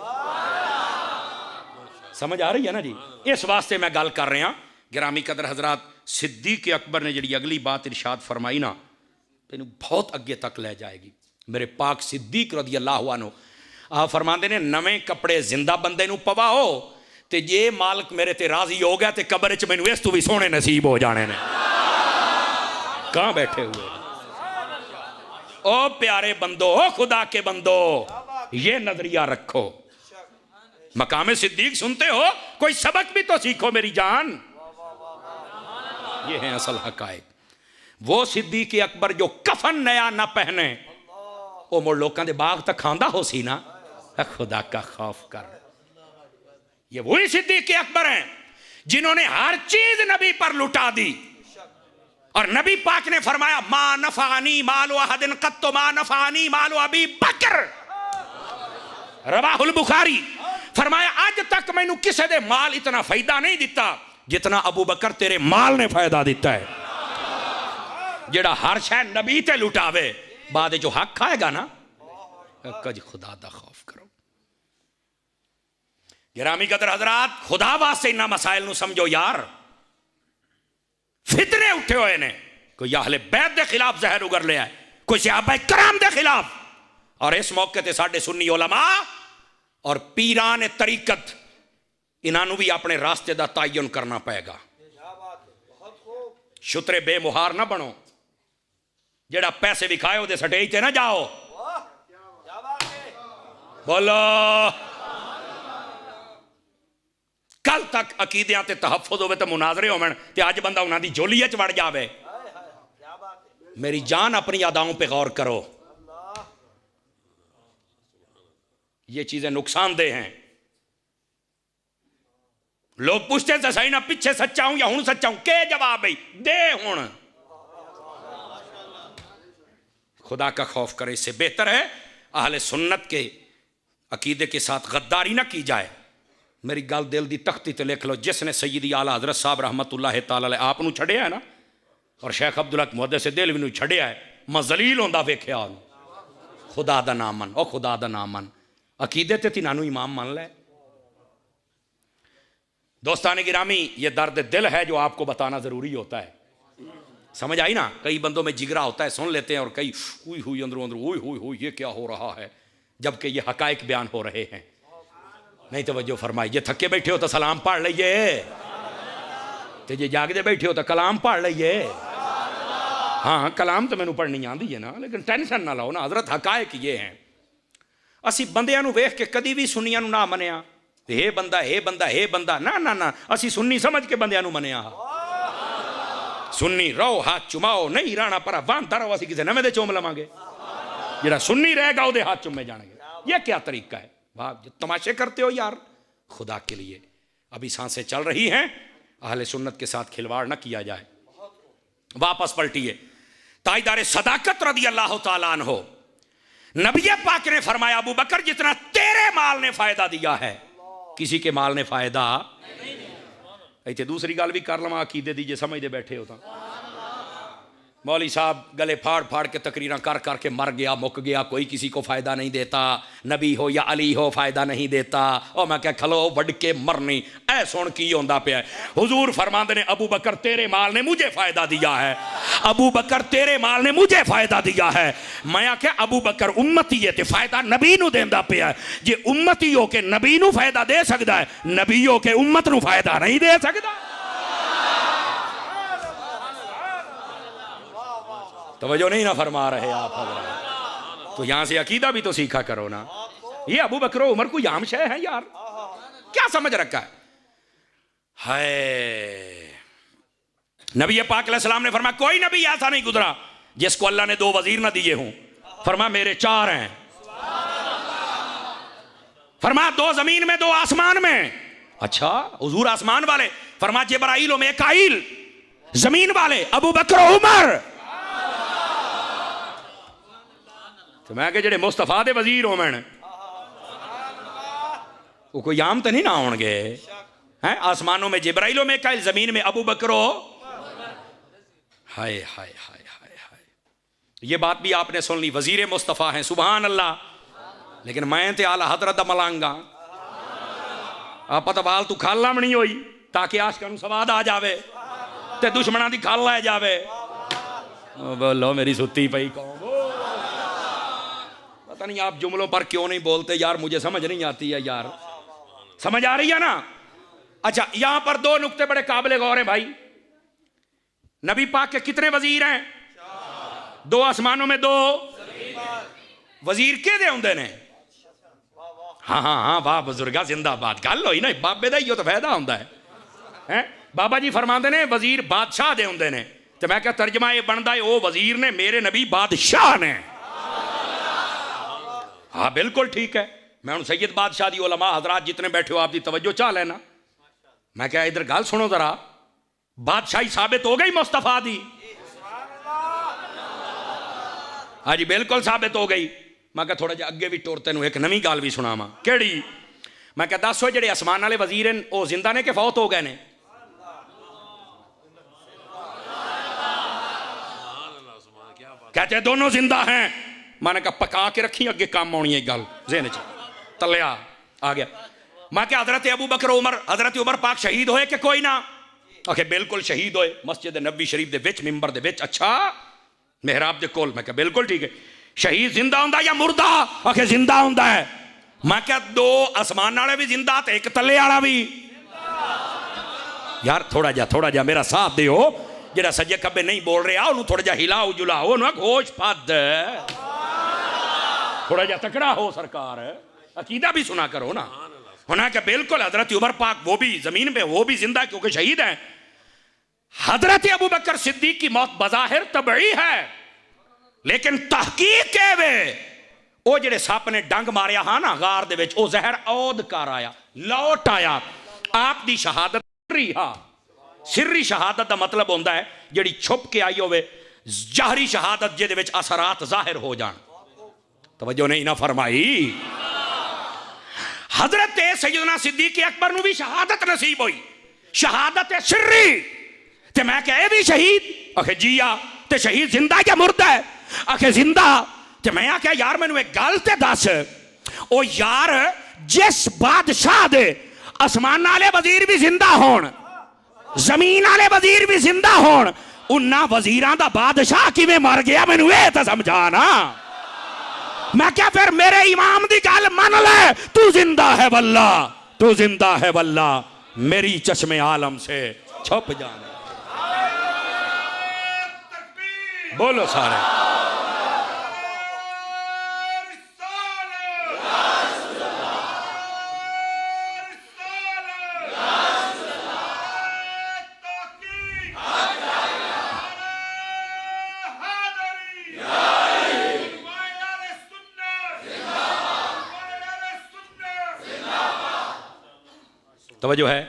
समझ आ रही है ना जी। इस वास्ते मैं गल कर रहा। गिरामी कदर हजरात, सिद्दीक अकबर ने जी अगली बात इरशाद फरमाई ना, तेन बहुत अगे तक ले जाएगी। मेरे पाक सिद्दीक रज़ी अल्लाह अन्हु आप फरमाते ने नवे कपड़े जिंदा बंदे नूं पवाओ, ते जे मालिक मेरे ते राजी हो गया, तो कबर च मैनू इस तू भी सोहने नसीब हो जाने ने। कहां बैठे हुए ओ प्यारे बंदो, ओ खुदा के बंदो, ये नजरिया रखो। मकामे सिद्दीक सुनते हो, कोई सबक भी तो सीखो मेरी जान। ये है असल हकायक। वो सिद्दीक अकबर जो कफन नया ना पहने, वो मुड़ लोगों के बाग तक खांदा हो सी ना। खुदा का खौफ कर। ये वही सिद्दीक अकबर हैं जिन्होंने हर चीज नबी पर लुटा दी, और नबी पाक ने फरमाया मा नफानी मालो अहदिन कत्तो मा नफानी मालो अबी बकर, रवाहुल बुखारी। फरमाया आज तक मैनू किसी दे माल इतना फायदा नहीं दिता जितना अबू बकर तेरे माल ने फायदा दिता है। जेड़ा हर शय नबी ते लुटावे, बाद जो हक खाएगा ना, कज खुदा दा खौफ करो। गिरामी कदर हजरात, खुदा वास्ते इन्हां मसाइल नू समझो यार। फितने उठे हुए ने, कोई अहले बैत के खिलाफ जहर उगर लिया है, कोई सहाबा कराम के खिलाफ, और इस मौके ते साडे सुन्नी उलमा और पीरान तरीकत, इन्हों भी अपने रास्ते का तयन करना पएगा। शुतरे बेमुहार ना बनो, जेड़ा पैसे विखाए वो स्टेज ते ना जाओ। बोलो कल तक अकीदियां ते तहफ्फुज़ होवे ते मुनाजरे होवन, ते अज बंदा उन्हां दी झोली च वड़ जावे। मेरी जान अपनी अदाओं पे गौर करो, ये चीजें नुकसानदेह हैं। लोग पूछते हैं सही ना, पीछे सच्चा हूं या हूं सच्चा हूं, के जवाब भाई दे हुण। खुदा का खौफ करे, इससे बेहतर है अहले सुन्नत के अकीदे के साथ गद्दारी ना की जाए। मेरी गल दिल दी तख्ती ते लिख लो, जिसने सैयदी आला हजरत साहब रहमतुल्लाह तआला अलैह आप नूं छड़िया है ना, और शेख अब्दुल हक मुहद्दिस देहलवी नूं छड़िया है, मैं जलील होंदा वेख्या। खुदा दा नाम मन, ओ खुदा दा नाम मन, अकीदे ते तिन्हां इमाम मान ले। दोस्तान गिरामी, ये दर्द दिल है जो आपको बताना जरूरी होता है। समझ आई ना। कई बंदों में जिगरा होता है, सुन लेते हैं, और कई हुई हुई अंदरों अंदर हुई हुई हुई ये क्या हो रहा है, जबकि ये हकायक बयान हो रहे हैं। नहीं तवज्जो फरमाई, जे थके बैठे हो तो सलाम पढ़ लीजिए, तो जे जागदे बैठे हो तो कलाम पढ़ लीजिए। हाँ कलाम तो मैनू पढ़नी आती है ना, लेकिन टेंशन ना लो ना, हजरत हकायक ये हैं। ਅਸੀਂ ਬੰਦਿਆਂ ਨੂੰ ਵੇਖ ਕੇ ਕਦੀ ਵੀ ਸੁੰਨੀਆਂ ਨੂੰ ਨਾ ਮੰਨਿਆ, ਇਹ ਬੰਦਾ ਇਹ ਬੰਦਾ ਇਹ ਬੰਦਾ, ਨਾ ਨਾ ਨਾ, ਅਸੀਂ ਸੁੰਨੀ ਸਮਝ ਕੇ ਬੰਦਿਆਂ ਨੂੰ ਮੰਨਿਆ। ਸੁੰਨੀ ਰਹੋ, ਹੱਥ ਚੁਮਾਓ, ਨਹੀਂ ਰਹਿਣਾ ਪਰ ਵਾਂਦਾ ਰਹੋ, ਅਸੀਂ ਕਿਸੇ ਨਵੇਂ ਦੇ ਚੁੰਮ ਲਵਾਂਗੇ। ਜਿਹੜਾ सुन्नी रहेगा ਉਹਦੇ हाथ चुमे जाएंगे। ये क्या तरीका है? वाह, तमाशे करते हो यार, खुदा के लिए। अभी सांसें चल रही हैं, अहले सुन्नत के साथ खिलवाड़ ना किया जाए। वापस पलटिए, ताजदार सदाकत रदी अल्लाह तआला अन्हो, नबी पाक ने फरमाया अबू बकर जितना तेरे माल ने फायदा दिया है किसी के माल ने फायदा नहीं। दूसरी गल भी कर लवां अकीदे दी, जे समझते बैठे हो तो। मौली साहब गले फाड़ फाड़ के तकरीरें कर करके मर गया, मुक गया, कोई किसी को फ़ायदा नहीं देता, नबी हो या अली हो फ़ायदा नहीं देता। और मैं क्या खलो वड़ के मरनी, ऐ सुन की होंदा पिया। हुजूर फरमाते ने अबू बकर तेरे माल ने मुझे फ़ायदा दिया है, अबू बकर तेरे माल ने मुझे फ़ायदा दिया है। मैं क्या अबू बकर उम्मती है तो फ़ायदा नबी नूं देंदा पिया। जे उम्मती हो के नबी नूं फ़ायदा दे सकता है, नबी हो के उम्मत नूं फ़ायदा नहीं दे सकता। तवज्जो नहीं ना फरमा रहे आप हज़रात, तो यहां से अकीदा भी तो सीखा करो ना। ये अबू बकर उमर को आम शय है यार, क्या समझ रखा है? नबी पाक अलैहिस्सलाम ने फरमाया कोई नबी ऐसा नहीं गुजरा जिसको अल्लाह ने 2 वजीर ना दिए हों। फरमाया मेरे 4 हैं। फरमाया 2 जमीन में 2 आसमान में। अच्छा हुजूर आसमान वाले? फरमाया जिब्राइल और मीकाईल। जमीन वाले अबू बकर उमर। तो मैं कि जेडे मुस्तफा दे वजीर होवन वो कोई आम तो नहीं ना होंगे हैं? आसमानों में जिब्राइल में कायल, जमीन में अबू बकर। हाय हाय हाय हाय हाय, ये बात भी आपने सुन ली, वजीर मुस्तफा हैं, सुभान अल्लाह। लेकिन मैं ते आला हजरत मलांगा आप तो बाल तू खाला भी नहीं होई ताकि आशकां नूं सवाद आ जावे ते दुश्मनां दी खाल लै जावे। बोलो मेरी सुत्ती पई कौम, पता नहीं आप जुमलों पर क्यों नहीं बोलते यार, मुझे समझ नहीं आती है यार। समझ आ रही है ना? अच्छा यहां पर 2 नुक्ते बड़े काबिल गौर हैं भाई। नबी पाक के कितने वजीर हैं? 2 आसमानों में 2 वजीर के दे होंदे ने? हाँ हाँ हाँ, वाह बुजुर्गा जिंदाबाद। गल होई ना, बाबे दा ही तो फायदा होंदा है। बाबा जी फरमाते ने वजीर बादशाह दे होंदे ने, तो मैं क्या तर्जमा ये बनता है वो वजीर ने मेरे नबी बादशाह ने। हाँ बिल्कुल ठीक है। मैं हूँ सैयद बादशाह दी उलमा हजरात जितने बैठे हो आपकी तवज्जो चाह लेना। मैं क्या इधर गल सुनो जरा, बादशाही साबित हो गई मुस्तफा दी? हाँ जी बिल्कुल साबित हो गई। मैं क्या थोड़ा जिहा अगे भी टुर तेनू एक नवी गल भी सुनावा। केड़ी? मैं क्या दसो जेडे आसमान वाले वजीर हैं वो जिंदा ने कि फौत हो गए ने? कहते दोनों जिंदा हैं। मैंने कहा पका के रखी, अगे काम आनी है गल ज़हन च तलिया आ गया। मैं क्या हजरत अबू बकर उमर, हजरत उमर पाक शहीद होए कि कोई ना? आखे बिल्कुल शहीद होए, मस्जिद नबी शरीफ दे विच मिंबर दे विच। अच्छा मेहराब दे कोल? मैं क्या बिल्कुल ठीक है। शहीद जिंदा हुंदा या मुर्दा? आखे जिंदा हुंदा है। मैं क्या 2 आसमान वाले भी जिंदा ते एक तले वाला भी? यार थोड़ा जा मेरा साथ दियो, जेड़ा सज्जे खब्बे नहीं बोल रहा उन्होंने थोड़ा जा हिलाओ जुलाओ ना, होश पद थोड़ा जा तकड़ा हो सरकार, अकीदा भी सुना करो ना। होना क्या बिल्कुल हजरत उमर पाक वो भी जमीन पे वो भी जिंदा क्योंकि शहीद है। हजरत अबू बकर सिद्दीक की मौत बज़ाहिर तबई है, लेकिन तहकीक है वे वो जेड़े सप ने डंग मारिया हाँ ना गार दे विच, वो जहर औद कर आया, लौट आया। आप दी शहादत सिर्री, हाँ सिर्री शहादत का मतलब होता है जिहड़ी छुप के आई होवे, जाहरी शहादत जिहदे विच असरात जाहिर हो जान। तवज्जो नहीं ना फरमाई। हजरत सैयदना सिद्दीक अकबर नूं भी शहादत नसीब हुई, शहादत सिर्री। ते मैं क्या भी शहीद? आखे जी आ। ते शहीद जिंदा या मुर्दा है? आखे जिंदा। ते मैं आख्या यार मैनू एक गल ते दस, ओ यार जिस बादशाह दे आसमान वाले वजीर भी जिंदा होण, जमीन वाले वजीर भी जिंदा होण, उन्ना वजीरां दा बादशाह किवें मर गया मैनू ये तो समझा ना। मैं क्या फिर मेरे इमाम दी गल मन ले, तू जिंदा है वल्ला, तू जिंदा है वल्ला, मेरी चश्मे आलम से छुप जाने। बोलो सारे तवज्जो है?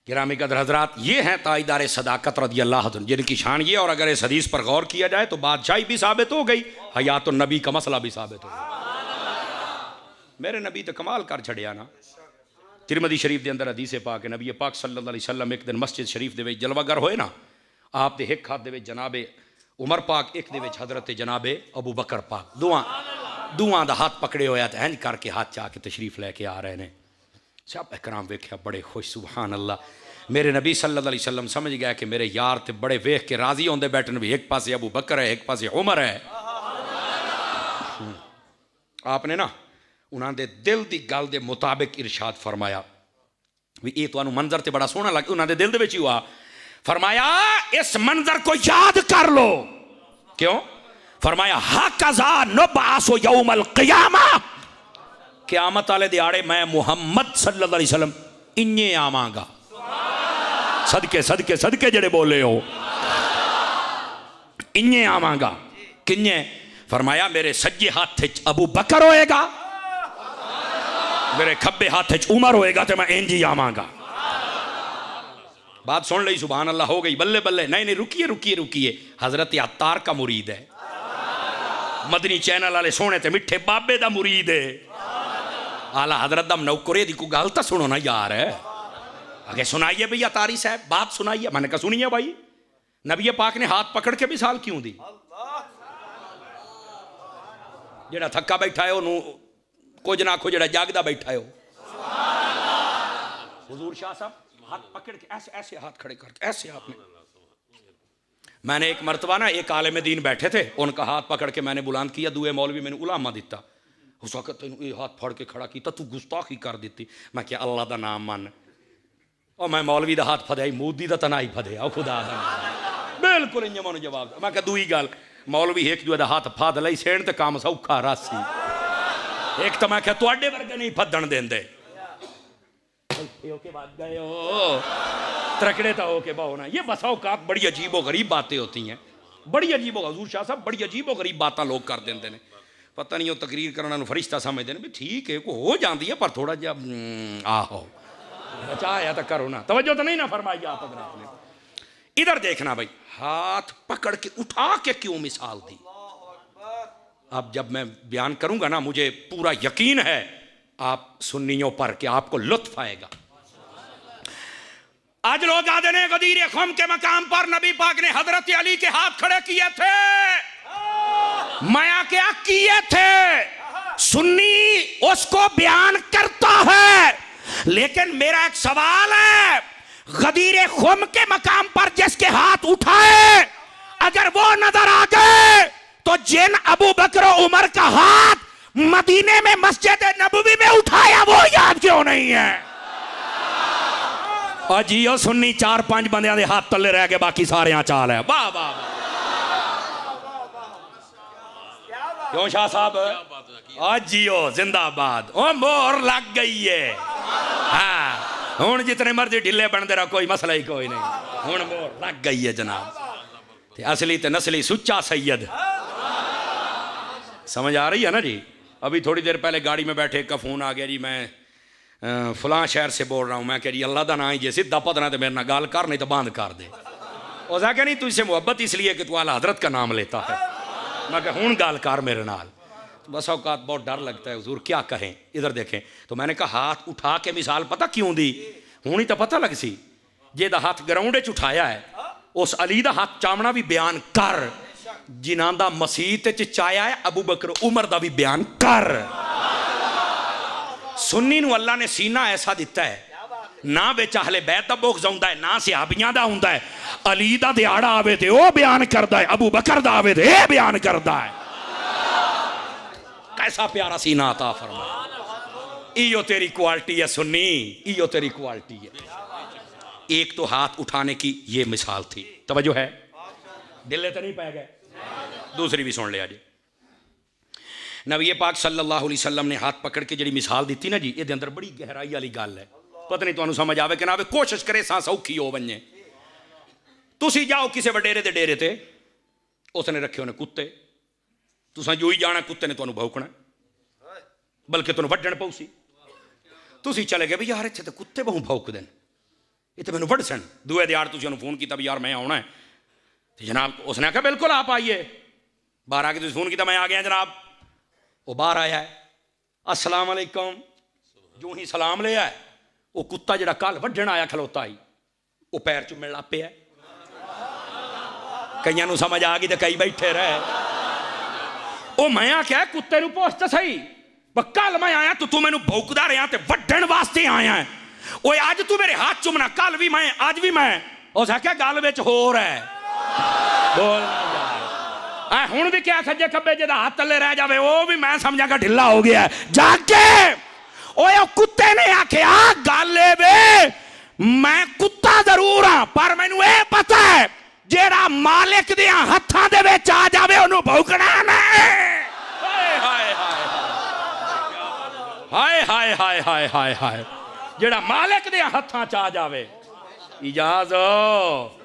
गिरामी कदर हजरात, ये हैं ताईदार सदाकत रज़ी अल्लाह अन्हु, जिनकी शान ये, और अगर इस हदीस पर गौर किया जाए तो बादशाही भी साबित हो गई, हयात नबी का मसला भी साबित हो गया। मेरे नबी तो कमाल कर छड़िया ना। तिरमिज़ी शरीफ के अंदर हदीस पाक है, नबी पाक सल्लल्लाहु अलैहि वसल्लम एक दिन मस्जिद शरीफ के जलवागर होए ना, आप दे एक हाथ दे जनाबे उमर पाक, एक दे हजरत जनाबे अबू बकर पाक, दुआं दा हाथ पकड़े होया तो इंज करके हाथ चा के तशरीफ लैके आ रहे हैं। सब इकराम वेख्या बड़े खुश, सुभान अल्लाह। मेरे नबी सल्लल्लाहु अलैहि वसल्लम समझ गया कि मेरे यार ते बड़े वेख के राजी होंदे बैठन भी, एक पासे अबू बकर है, एक पासे उमर है। आपने ना उन्होंने दिल की गल के मुताबिक इरशाद फरमाया भी ये तुहानू मंजर ते बड़ा सोहना लग, उन्होंने दिल दे विच ही हुआ, फरमाया इस मंजर को याद कर लो। क्यों? फरमाया हकज़ा नुबअसु यौमल क़ियामा, क़यामत वाले दिहाड़े मैं मुहम्मद सल्लल्लाहु अलैहि वसल्लम इन्ने आवांगा। सदके सदके सदके जड़े बोले हो, इन्ने आवांगा। किन्ने? फरमाया मेरे सज्जे हाथ अबू बकर होएगा, मेरे खब्बे हाथ उमर होएगा, तो मैं इंज ही आवांगा। बात सुन ली, सुभान अल्लाह हो गई, बल्ले बल्ले। नहीं नहीं, रुकिए रुकिए रुकिए, हजरत अत्तार का मुरीद है, मदनी चैनल वाले सोने ते मिठे बाबे दा मुरीद है, आला हजरत दम नौकरे दी को गल तो सुनो ना यार। आगे सुनाइए भैया तारी साहब, बात सुनाइए। मैंने कहा सुनिए भाई, नबी पाक ने हाथ पकड़ के मिसाल क्यों दी? जेड़ा थक्का बैठा है ओनू कुछ ना आखो, जेड़ा जागदा बैठा है हुजूर शाह साहब हाथ पकड़ के ऐसे ऐसे हाथ खड़े करके ऐसे आपने। मैंने एक मरतबा ना एक आलिम दीन बैठे थे, उनका हाथ पकड़ के मैंने बुलंद किया, दुए मौलवी मैंने उलामा दिता, उस वक्त तेन ये हाथ फड़ के खड़ा किया, तू गुस्ताखी कर दी। मैं क्या अल्लाह का नाम मन, और मैं मौलवी का हाथ फदया, मोदी का तना ही फदया, खुदा का बिल्कुल इंज मैं जवाब। मैं क्या दूई गल, मौलवी एक दूए का हाथ फद लई सेण तो काम सौखा रासी, एक तो मैं क्या तुहाडे वर्गे नहीं फदन देंदे, त्रकड़े तो होके बहो ना। ये बसा औकात बड़ी अजीबो गरीब बातें होती हैं, बड़ी अजीबो, हजूर शाह साहब बड़ी अजीबो गरीब बातें लोग कर देंगे ने। पता नहीं वो तकरीर करना फरिश्ता समझते हैं भी ठीक है को हो जाती है, पर थोड़ा जा आहो बचाया तो करो ना। तवज्जो तो नहीं ना फरमाई आप ने। इधर देखना भाई, हाथ पकड़ के उठा के क्यों मिसाल दी? अब जब मैं बयान करूंगा ना, मुझे पूरा यकीन है आप सुन्नियों पर कि आपको लुत्फ आएगा। आज लोग आते ने गदीर खुम के मकाम पर नबी पाक ने हजरत अली के हाथ खड़े किए थे, माया क्या किए थे? सुन्नी उसको बयान करता है, लेकिन मेरा एक सवाल है, गदीर खुम के मकाम पर जिसके हाथ उठाए अगर वो नजर आ गए तो जिन अबू बकर उमर का हाथ मदीने में मस्जिद नबवी में उठाया वो याद क्यों नहीं है? और जियो सुन्नी 4-5 बंदियां दे हाथ तले रह गए, बाकी सारे चाल है। वाह वाह क्यों शाह साहब? आज जियो जिंदाबाद, ओ मोहर लग गई है। हाँ हुण जितने मर्जी ढिले बनते रहो, कोई मसला ही कोई नहीं, हुण मोहर लग गई है जनाब। ते असली ते नस्ली सुच्चा सैयद, समझ आ रही है ना जी? अभी थोड़ी देर पहले गाड़ी में बैठे का फ़ोन आ गया जी, मैं फलां शहर से बोल रहा हूँ। मैं कह जी अल्लाह का ना ही जे सीधा पतना तो मेरे ना गाल कर, नहीं तो बंद कर दे। उसने कहा नहीं तुझसे मोहब्बत इसलिए कि तू आला हजरत का नाम लेता है। मैं कहा हूँ गाल कर मेरे नाल। तो बस औकात बहुत डर लगता है हुजूर क्या कहें। इधर देखें तो मैंने कहा हाथ उठा के मिसाल पता क्यों दी? हूँ ही तो पता लग सी जेदा हाथ ग्राउंड च उठाया है, उस अली का हाथ चामना भी बयान कर, जिन्हां दा मसीत च चाया है अबू बकर उमर दा भी बयान कर। सुन्नी नूं अल्लाह ने सीना ऐसा दिता है, ना बेच अहले बैत दा बोक्स आउंदा है, ना सहाबियां दा हुंदा है। अली दा दिहाड़ा आवे ते ओ बयान करदा है, अबू बकर दा आवे ते ए बयान करदा है। कैसा प्यारा सीना अता फरमाया। इयो तेरी क्वालिटी है सुन्नी, इयो तेरी क्वालिटी है। एक तो हाथ उठाने की ये मिसाल थी, तवज्जो है? दिल तो नहीं पै गए? दूसरी भी सुन लिया जी। नबी पाक सल्लल्लाहु अलैहि वसल्लम ने हाथ पकड़ के जी मिसाल दी ना जी, ये अंदर बड़ी गहराई वाली गल है। पता नहीं तुहानू समझ आवे कि ना आवे, कोशिश करे सा सौखी हो बने। तुसी जाओ किसी वडेरे दे डेरे ते, उसने रखे होने कुत्ते, तुसा जो ही जाना कुत्ते ने तुहानू भौंकना। बल्कि तुम वड्डण पऊ सी। तुसी चले गए भी यार इत्थे तो कुत्ते बहु भौंकदे ने, ये तो मैनू वड्ड सन। दूए दिहाड़ तुसी उन्होंने फोन किया भी यार मैं आना है, तो जनाब उसने कहा बिल्कुल आप आइए। बाहर आके तुसी फोन किया मैं आ गया जनाब। वो बाहर आया है, अस्सलाम वालेकुम, जो ही सलाम ले आए वो कुत्ता जरा कल वड्डण आया खलोता ही वो पैर चुमण लग पिया। कईयां नूं समझ आ गई तो कई बैठे रहे। वो मैं आख्या कुत्ते नूं पुछ तो सही, कल मैं आया तू मैनू भौंकदा रहा ते वड्डण वास्ते आया है। ओए अज तू मेरे हाथ चुमना, कल भी मैं अज भी मैं। उस आख्या गल विच होर है, बोल हुण भी क्या सज्जे खब्बे जेदा हाथ थल्ले रह जावे वो भी मैं समझागा ढिला हो गया जाके। ओए कुत्ते ने आख्या गल वे मैं कुत्ता जरूर हाँ पर मैनू ये पता है जेड़ा मालिक दे हत्थां दे विच आ जावे ओनू भौंकना नहीं। हाय हाय हाय हाय हाय हाय, जेड़ा मालिक दे हत्थां च आ जावे। इजाजत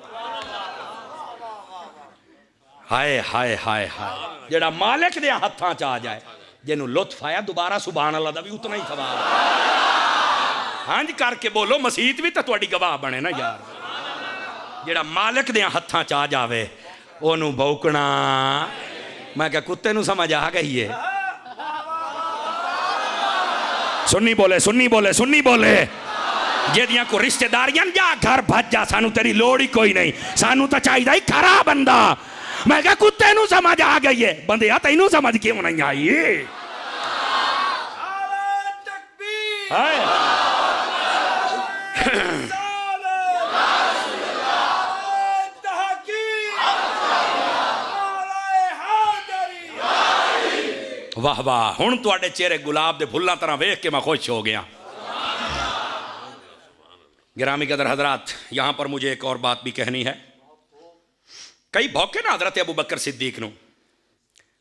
हाय हाय हाय हाय, जेड़ा मालिक दे हत्थां च आ जाए, जिन्हों लुत्फ आया दोबारा सुभान अल्लाह दा भी उतना ही सवाल। हाँ जी करके बोलो, मसीत भी तो तुहाडी गवाह बने ना यार। जेड़ा मालिक दे हत्थां च आ जावे ओनू भौंकना। मैं क्या कुत्ते नू समझ आ गई है? सुन्नी बोले सुन्नी बोले सुन्नी बोले, जेदियां को रिश्तेदारियां जा घर भज जा, सानू तेरी लोड़ ही कोई नहीं, सानू तो चाहिए ही खरा बंदा। मैं क्या कुत्ते नू समझ आ गई है, बंदे आ तैनू समझ क्यों नहीं आई? हाय वाह वाह, हुण तुहाडे चेहरे गुलाब दे फुल्लां तरह वेख के मैं खुश हो गया। गिरामी कदर हजरात, यहां पर मुझे एक और बात भी कहनी है। कई भौके ना हजरत अबू बकर सिद्दीक नूं,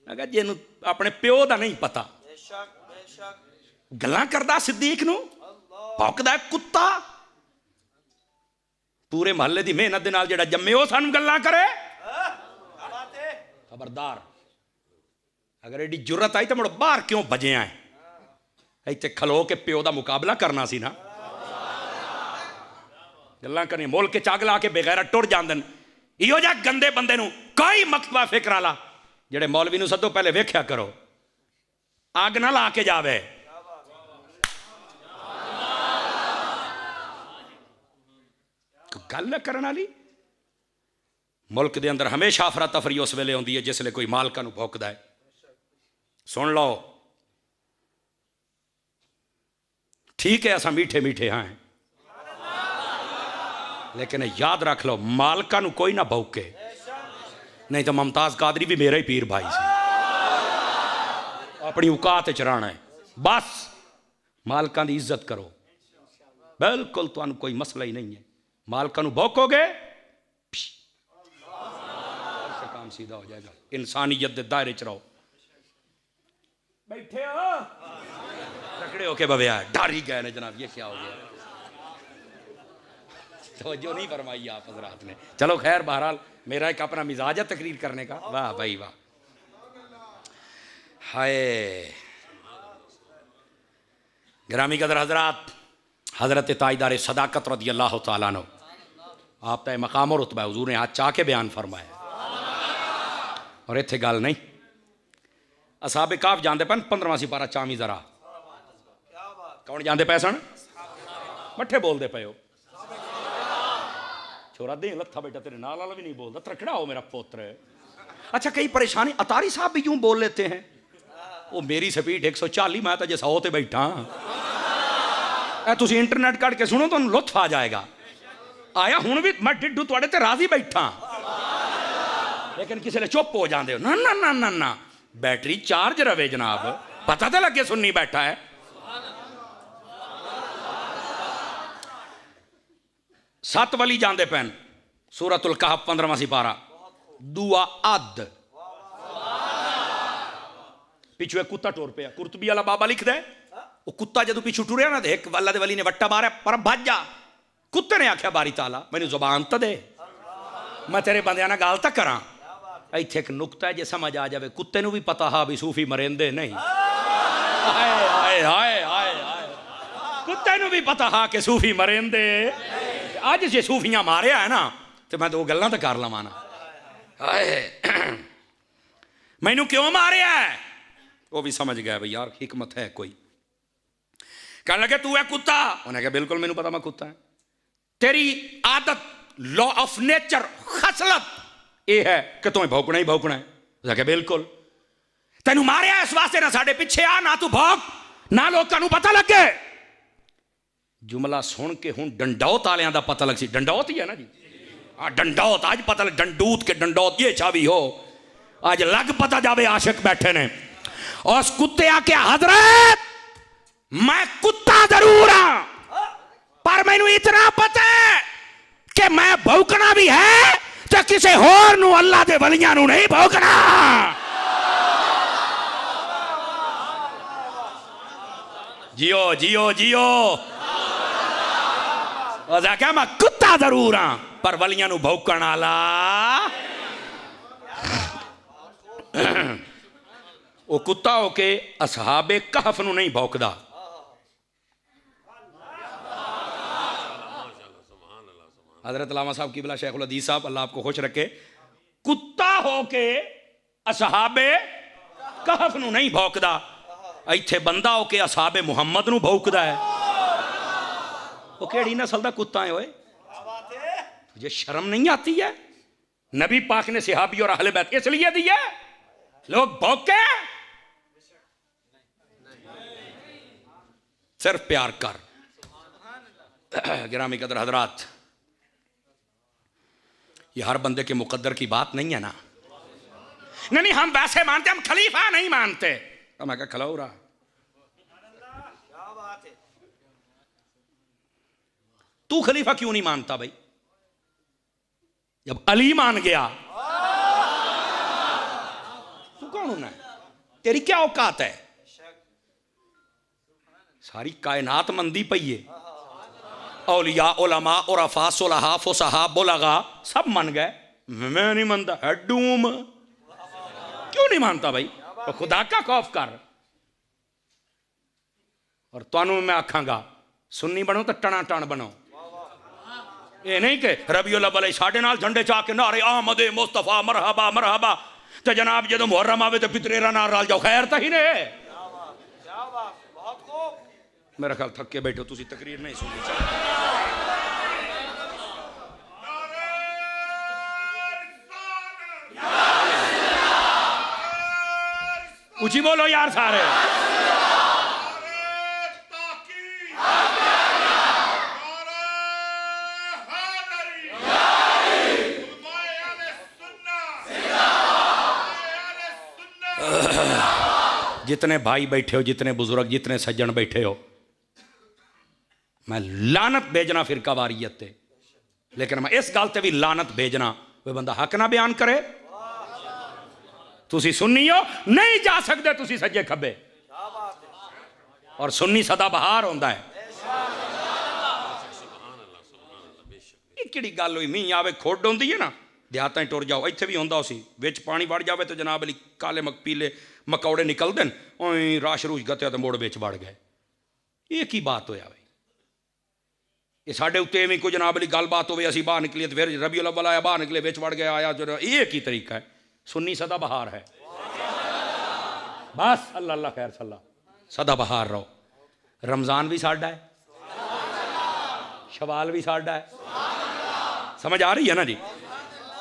अगर जिन्हों अपने प्यो का नहीं पता गल्लां करदा सिद्दीक नूं भौंकदा कुत्ता। पूरे महल्ले की मेहनत दे नाल जेड़ा जम्मे वो सानूं गल्लां करे। खबरदार, अगर एडी जुर्रत आई तो मुड़ बाहर क्यों बजिया है? इत्थे खलो के प्यो का मुकाबला करना सी ना। गल्लां करनी मुल्क के चग ला के बेगैरत टुर जांदे। इहो जिहा गंदे बंदे नूं कोई मकतबा फिक्र आला जेड़े मौलवी नूं सदो पहले वेख्या करो, अग ना ला के जावे। गल करने वाली मुल्क के अंदर हमेशा अफरा तफरी उस वेले होंदी है जिसले कोई मालका नूं भौंकदा है। सुन लो, ठीक है असा मीठे मीठे हाँ, लेकिन याद रख लो मालका नूं कोई ना भौंके, नहीं तो मुमताज कादरी भी मेरा ही पीर भाई से। अपनी औकात च रहना है बस। मालका की इज्जत करो, बिल्कुल तुहानूं कोई मसला ही नहीं है। मालका नूं भौंकोगे काम सीधा हो जाएगा। इंसानियत के दायरे च रहो। बैठे हो तकड़े होके बविया डर ही गए ने जनाब, ये क्या हो गया? तो जो नहीं फरमाई आप हजरात ने। चलो खैर, बहरहाल मेरा एक अपना मिजाज है तकरीर करने का। वाह भाई वाह। हाय गिरामी कदर हजरात, हजरत ताईदार सदाकत रज़ी अल्लाह तआला अन्हु, आप तय मकाम और रुतबा हुजूर ने हाथ चाह के बयान फरमाया। और इत्थे गल नहीं, असाबे काफ जानते पैन 15वां सिपारा चावी जरा। कौन जानते पै सन? मठे बोलते पे हो छोरा दे लत्था बेटा तेरे नाल वाला भी नहीं बोलता, त्रकड़ा हो मेरा पुत्र। अच्छा कई परेशानी अतारी साहब भी यूं बोल लेते हैं। वो मेरी स्पीड 140, मैं तो जे 100 ते बैठा। तुम इंटरनेट कट के सुनो तो लुत्फ आ जाएगा। आया हुण भी मैं डिड्डू तुहाडे ते राजी बैठा, लेकिन किसी ने चुप हो जाते हो। ना ना ना ना ना, बैटरी चार्ज रवे जनाब, पता तो लगे सुन्नी बैठा है। सत वली जानते पैन, सूरतुल कहफ 15वां सिपारा, दुआ अद। पिछू एक कुत्ता टुर पिया, कुर्तबी वाला बाबा लिख दे, वो कुत्ता जो पिछू टुरिया ना, देख वाला दे वली ने वट्टा मारा पर भज जा। कुत्ते ने आख्या बारी ताला मैनू जुबान तो दे, मैं तेरे बंदियां नाल गल तक करा। इत्थे एक नुकता है जे समझ आ जाए, कुत्ते नू भी पता हा भी सूफी मरेंदे नहीं। हाय हाय हाय हाय हाय कुत्ते नूं भी पता हा कि सूफी मरेंदे अज जे सूफियां मारिया है ना तो मैं दो गल्लां तो कर लवां ना हाय मैनू क्यों मारिया है वो भी समझ गया भाई यार हिकमत है कोई कहने लगे तू है कुत्ता उन्हें कहा बिल्कुल मैनू पता मैं कुत्ता है तेरी आदत लॉ ऑफ नेचर खसलत ये है कि तुम्हें भौंकना ही भौंकना है उसने कहा बिल्कुल तेनू मारिया इस वास्ते ना साडे पिछे आ ना तू भौंक ना लोगों नू पता लगे जुमला सुन के हुण डंडौत वालियां दा पता लग सी डंडौत ही है ना जी हाँ डंडौत आज पता लग डंडूत के डंडौत ये चावी हो आज लग पता जावे आशिक बैठे ने और उस कुत्ते आके हजरत मैं कुत्ता जरूर हाँ पर मैनू इतना पता है कि मैं भौंकना भी है तो किसी होर नू अल्लाह दे वलियां नू नहीं भौंकना जियो जियो जियो क्या मैं कुत्ता जरूर हाँ पर वलियां नू भौंकण वाला वो कुत्ता होके असहाबे कहफ नू नहीं भौंकदा हजरत अल्लामा साहब की बिला शेखुल हदीस साहब अल्लाह आपको खुश रखे कुत्ता होके असहाबे कहफ नू नहीं भौंकदा इत्थे बंदा होके असहाबे मुहम्मद नू भौंकदा है वो केड़ी नस्ल दा कुत्ता है ओए तुझे शर्म नहीं आती है नबी पाक ने सहाबी और अहले बैत इसलिए दी है लोग भौंके सिर्फ प्यार कर गिरामी कदर हजरात ये हर बंदे के मुकद्दर की बात नहीं है ना नहीं हम वैसे मानते हम खलीफा नहीं मानते तो मैं क्या खलाऊ रहा तू खलीफा क्यों नहीं मानता भाई जब अली मान गया तू कौन होना है तेरी क्या औकात है सारी कायनात मंदी पई है औलिया उलमा उरफा सुलहा फुसहा बुलगा सब मन गए मैं नहीं मानता हड्डूम क्यों नहीं मानता भाई तो खुदा का खौफ कर और तुहानू मैं आखांगा सुन्नी बनो तो टना टन बनो ये नहीं कि रबीउल अव्वल साडे नाल झंडे चा के नारे आमदे मुस्तफा मरहबा मरहबा तो जनाब जो मुहर्रम आवे तो पितरेरा नाल रल जाओ खैर तो ही ने मेरा ख्याल थक के बैठो तुसी तकरीर नहीं सुनी ऊंची बोलो यार सारे जितने भाई बैठे हो जितने बुजुर्ग जितने सज्जन बैठे हो मैं लानत भेजना फिरका वारियत ते लेकिन मैं इस गल ते भी लानत भेजना कोई बंदा हक ना बयान करे तुसी सुन्नी हो नहीं जा सकते तुसी सज्जे खब्बे और सुन्नी सदा बहार होंदा है किहड़ी गल हुई मींह आवे खोड होंदी है ना देहातां टुर जाओ इत्थे भी होंदा सी विच पानी वड़ जावे तो जनाब अली काले पीले मकौड़े निकलते हैं ओई राश रूश गत्या तो मोड़ विच वड़ गए ये की बात होया भाई ये साढ़े उत्ते भी कोई जनाब अली गलबात हो असी बाहर निकलिए तो फिर रबीउल अव्वल आया बाहर निकले विच वड़ गया आया जो ये की तरीका है सुन्नी सदा बहार है बस अल्लाह अल्लाह खैर सल्ला सदा बहार रहो रमज़ान भी साडा है शवाल भी साडा है समझ आ रही है ना जी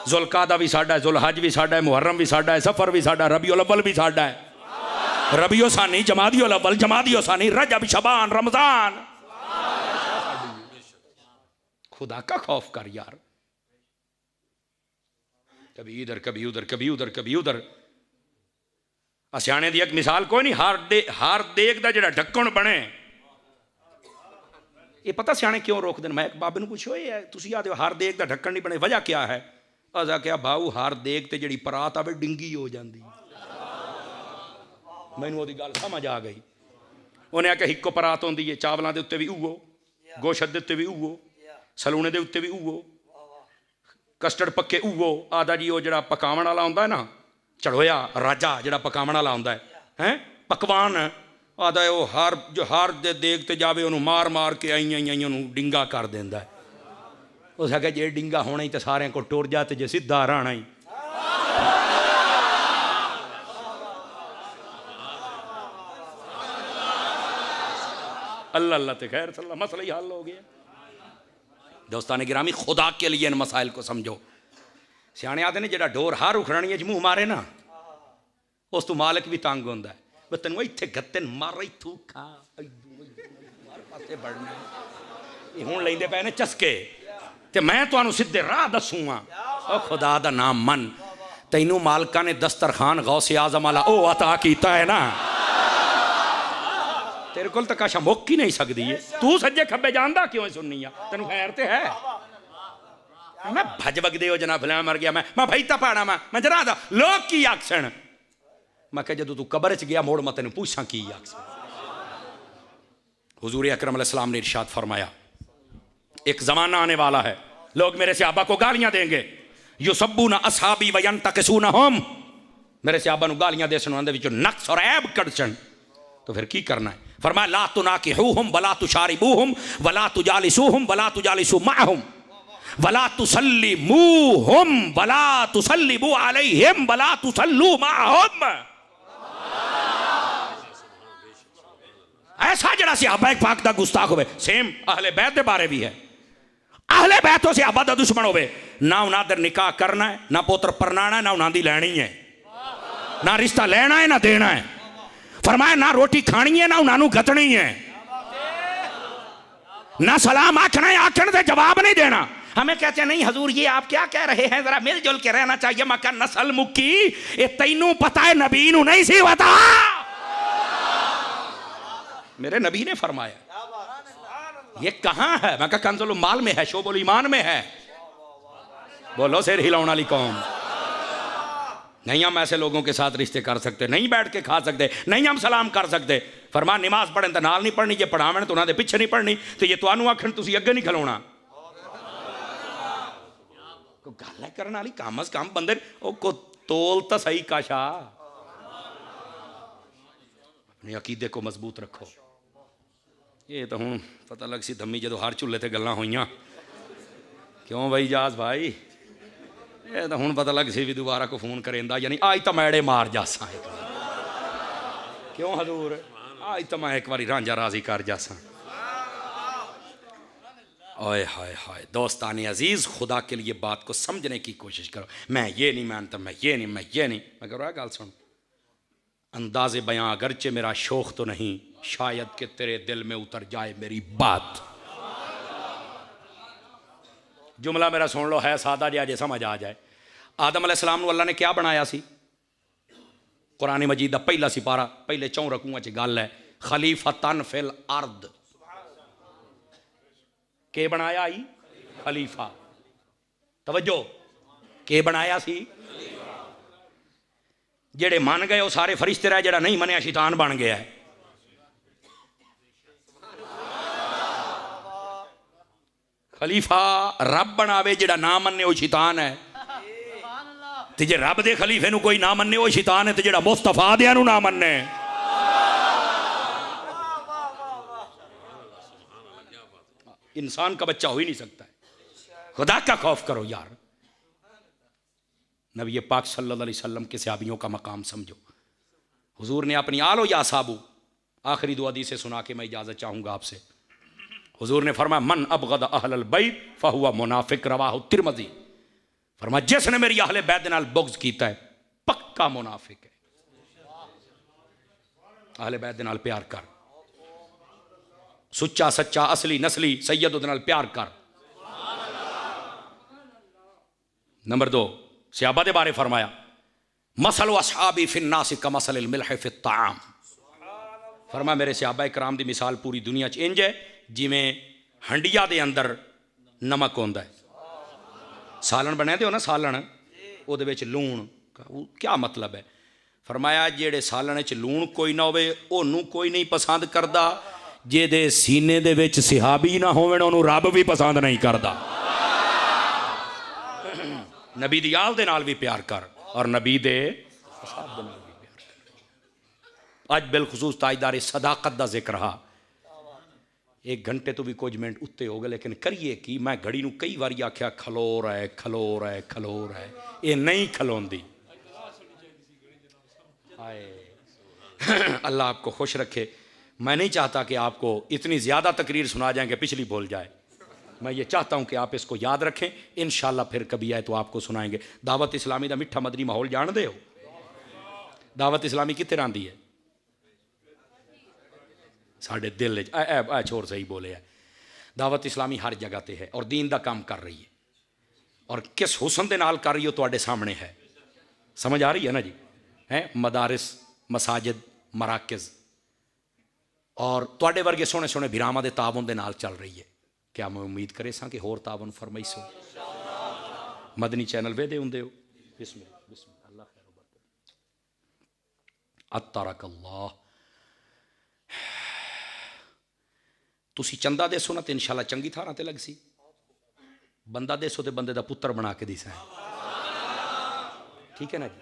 जुल्कादा भी साडा है जुलहज भी साडा है मुहर्रम भी साडा है सफर भी साडा रबीउल अव्वल भी साडा है रबीउ सानी जमादियुल अव्वल जमादियो सानी रजब शबान रमज़ान खुदा का खौफ कर यार कभी इधर कभी उधर कभी उधर कभी उधर सियाने दी एक मिसाल कोई नहीं हार देग दा जिहड़ा ढक्कन बने ये पता सियाने क्यों रोक देन मैं एक बाबे नूं पुछो ये तुसीं आदे हार देग दा ढक्कन नहीं बने वजह क्या है अजा क्या भाऊ हार देग ते जिहड़ी परात आवे डिंगी हो जांदी मैनूं ओहदी गल समझ आ गई उन्हें आख्या हिक्को परात होंदी है चावलों के उत्ते भी उवो गोशत के उत्ते भी उवो सलूने के उत्ते भी उवो कस्टर्ड पक्के उवो आदा जी वो जड़ा पकावन वाला होंदा है ना चढ़ोया राजा जड़ा पकावन वाला होंदा है पकवान ਆਦਾ ਉਹ ਹਰ ਜੋ ਹਰ ਦੇ ਦੇਗ ਤੇ ਜਾਵੇ ਉਹਨੂੰ ਮਾਰ ਮਾਰ ਕੇ ਆਈਆਂ ਉਹਨੂੰ ਡਿੰਗਾ ਕਰ ਦਿੰਦਾ ਹੈ। ਉਸ ਆਖਿਆ ਜੇ ਡਿੰਗਾ ਹੋਣਾ ਹੀ ਤਾਂ ਸਾਰਿਆਂ ਕੋਲ ਟੁਰ ਜਾ, ਤੇ ਜੇ ਸਿੱਧਾ ਰਹਿਣਾ ਹੀ। अल्लाह अल्लाह ते खैर सल्ला मसला ही हल हो गया। दोस्तान गिरामी, खुदा के लिए इन मसाइल को समझो। सियाने आते ने जेड़ा डोर हर उखड़नी मुँह मारे ना, उस तो मालिक भी तंग होंदा है। मैं तेन इत्थे गत्ते मार रही थू खा पासे बढ़ना ये हुण लैंदे पे ने चस्के, ते मैं तुहानू सीधे राह दसूंगा। ओ खुदा दा नाम मन, तैनू मालका ने दस्तरखान गौसे आजम वाला ओ अता कीता है ना, तेरे को तो काशा मुक ही नहीं सकती है। तू सज्जे खब्बे जानदा क्यों सुननी आ, तेन खैर ते है। मैं भज बगदे हो जनाब फलां मर गया, मैं भाई तपाड़ा मैं जरा दा लोग की आखसन। मैं कह जदों तू कब्र च गया मोड़ मैं तेन पूछा की आखसन। हुजूर अकरम अलैहिस्सलाम ने इरशाद फरमाया, एक जमाना आने वाला है, लोग मेरे सहाबा को गालियां देंगे। युसब्बूना असहाबी व यंतकिसूनहुम, मेरे सहाबा नु गालियां दे सुनांदे विचों नक्स और ऐब कढसन। तो फिर की करना है? फरमाया ला तुनाकिहुहुम वला तुशारिबूहुम वला तुजालिसूहुम वला तुजालिसू माहुम वला तुसल्लिमूहुम वला तुसल्लिबू अलैहिम वला तुसल्लू माहुम। ऐसा जड़ा सहाबा पाक दा गुस्ताख होवे, सेम अहले बैत दे बारे भी है। अहले बैत तो सहाबा दा दुश्मन होवे, ना उन्हां दे निकाह करना है, ना पुत्र परनाना है, ना उन्हां दी लैनी है, ना रिश्ता लेना है ना देना है। फरमाया ना रोटी खानी है ना उन्होंने गतनी है, ना सलाम आखना है, आखने से जवाब नहीं देना। हमें कहते हैं नहीं हजूर ये आप क्या कह रहे हैं, जरा मिलजुल के रहना चाहिए। मैं कहा नस्ल मुक्की, ये तैनू पता है नबी नू नहीं सी पता, मेरे नबी ने फरमाया। ये कहां है? मैं कहा कंजुल माल में है, शोबुल ईमान में है। बोलो सिर हिलाने वाली कौम। नहीं हम ऐसे लोगों के साथ रिश्ते कर सकते, नहीं बैठ के खा सकते, नहीं हम सलाम कर सकते। फरमा नमाज पढ़न तो नाल नहीं पढ़नी, जे पढ़ावन तो उन्होंने पिछे नहीं पढ़नी, तो ये तुहानू आखन तुसीं अगे नहीं खलोना। गल करने वाली कम अज कम बंदे को तोल तो सही काशा, अपने अकीदे को मजबूत रखो। ये तो हूँ पता लग सी धम्मी जो हर चूल्हे ते गल्लां होईयां। क्यों भाई जाज भाई, ये तो हूँ पता लग सी भी दोबारा को फोन करेंदा, यानी आज तो मैड़े मार जासा। क्यों हजूर, आज तो मैं एक बारी रांझा राजी कर जासा। ओए हाय हाय दोस्ताने अजीज, खुदा के लिए बात को समझने की कोशिश करो। मैं ये नहीं मानता, मैं ये नहीं, मैं ये नहीं। मैं कह रहा गल सुन, अंदाज़े बयां अगरचे मेरा शौक तो नहीं, शायद कि तेरे दिल में उतर जाए मेरी बात। जुमला मेरा सुन लो, है सादा जिहा, जे समझ आ जाए। आदम अलैहिस्सलाम नूं अल्लाह ने क्या बनाया सी? कुरान मजीद दा पहला सिपारा पहले 4 रकूआं च गल है, खलीफतन फिल अर्द। के बनाया आई? खलीफा। तवज्जो, के बनाया सी? जेड़े मन गए वो सारे फरिश्ते रहे, जेड़ा नहीं मनिया शैतान बन गया है। खलीफा रब बनावे, जेड़ा ना मन्ने वो शैतान है। ते जे रब दे खलीफे नूं कोई ना मन्ने वो शैतान है, ते जेड़ा मुस्तफा दियां नूं ना मन्ने। इंसान का बच्चा हो ही नहीं सकता है। खुदा का खौफ करो यार। नबी पाक सल्लल्लाहु अलैहि वसल्लम के सहाबियों का मकाम समझो। हुजूर ने अपनी आलो या साबू आखिरी 2 हदीसें सुना के मैं इजाज़त चाहूँगा आपसे। हुजूर ने फरमाया मन अबगद अहलल बैत फहुवा मुनाफिक, रवाहु तिरमिज़ी। फरमाया जिसने मेरी अहले बैत नाल बुग़्ज़ कीता है पक्का मुनाफिक है। अहले बैत नाल प्यार कर, सुच्चा सच्चा असली नस्ली सैयद उहदे नाल प्यार कर। नंबर 2 सहाबा दे बारे फरमाया मसलु असहाबी फिन्नास कमसलिल मिल्ह फित ताम। फरमाया मेरे सहाबा इकराम दी मिसाल पूरी दुनिया च इंज है जिवें हंडिया दे अंदर नमक होंदा है। सालन बने दे हो ना, सालन उहदे विच लूण, क्या मतलब है? फरमाया जेड़े सालन च लूण कोई ना होवे ओनू कोई नहीं पसंद करदा, जेदे सीने दे विच सहाबी ना होवे ओनू रब भी पसंद नहीं करदा। नबी दी आल दे नाल भी प्यार कर और नबी दे असहाब दे नाल भी प्यार कर। अज बिलखसूस ताजदार सदाकत का जिक्र रहा। 1 घंटे तो भी कुछ मिनट उत्ते हो गए, लेकिन करिए कि मैं घड़ी नूं कई बार आख्या खलो रहा खलो रहा खलो रहा, ये नहीं खलोंदी। अल्लाह आपको खुश रखे। मैं नहीं चाहता कि आपको इतनी ज़्यादा तकरीर सुना जाएं कि पिछली भूल जाए। मैं ये चाहता हूँ कि आप इसको याद रखें, इंशाल्लाह फिर कभी आए तो आपको सुनाएंगे। दावत इस्लामी का मिठा मदनी माहौल जानते हो? दावत इस्लामी कितने आंदी है? साढ़े दिल छोर सही बोले है। दावत इस्लामी हर जगह पर है और दीन का काम कर रही है, और किस हुसन के नाल कर रही हो तुहाडे सामने है। समझ आ रही है ना जी? हैं मदारिस, मसाजिद, मराकज़ और तुहाडे वर्गे सोहने सोहने भिरावां दे तावन दे नाल चल रही है। क्या मैं उम्मीद करे सां कि होर तावन फरमाई सो। मदनी चैनल वेदे हुंदे हो? बिस्मिल्लाह बिस्मिल्लाह, अल्लाह खैर बरकत। अत्तरकल्लाह। तुसी चंदा देसो ना तो इंशाल्लाह चंगी थारां ते लग सी। बंदा देसो तो बंदे दा पुत्र बना के दिसा है। ठीक है ना जी?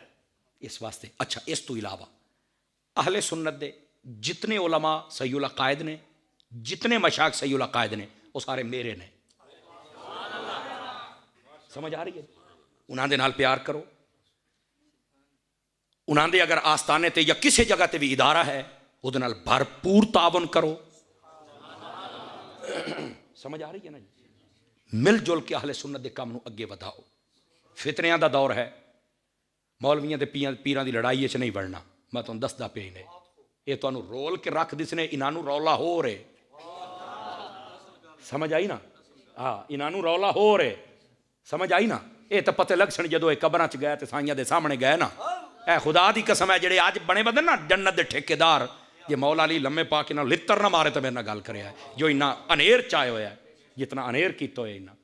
इस वास्ते अच्छा, इस तो इलावा अहले सुन्नत दे जितने उलमा सहीउल अकायद ने, जितने मशाइख सहीउल अकायद ने, वो सारे मेरे ने। समझ आ रही है? उन्होंने नाल प्यार करो। उन्होंने अगर आस्थाने ते या किसी जगह ते भी इदारा है, उहदे नाल भरपूर तावन करो। समझ आ रही है ना जी? मिलजुल के अहले सुन्नत दे काम नूं अगे वधाओ। फितनियां दा दौर है, मौलवियां ते पीरां दी लड़ाई च नहीं बढ़ना। मैं तुहानूं दसदा पिया ने, ये तुहानूं रोल के रख दिसने, इन्हां रौला हो रहे। समझ आई ना? हाँ, इन्हां रौला हो रहे। समझ आई ना? ये तो पते लग सन जदों कबरां च गए तो साइयां दे सामने गए ना। ए खुदा दी कसम है, जेड़े अज बने बदन ना जन्नत दे ठेकेदार, जे मौला अली लम्मे पा के ना लित्तर ना मारे तो मेरे नाल गल करे है, जो इन्ना अनेर चाहे होया जितना अनेर किया होया इन्ना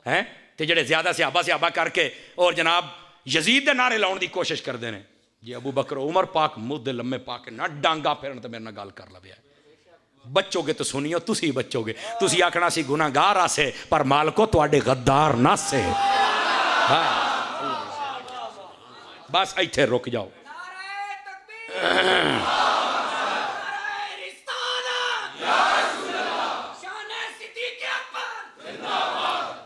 है। तो जेड़े ज्यादा स्याबा करके और जनाब यजीद दे नारे लाउण दी कोशिश करते हैं, जे अबू बकर उमर पाक मुँह दे लम्मे पा के ना डांगा फिरन तो मेरे नाल गल कर लवे। बचोगे तो सुनियो, तुसी बचोगे। तुसी आखना सी गुनाहगार आसे, पर मालको तुहाडे गद्दार ना से। हाँ, बस इत्थे रुक जाओ।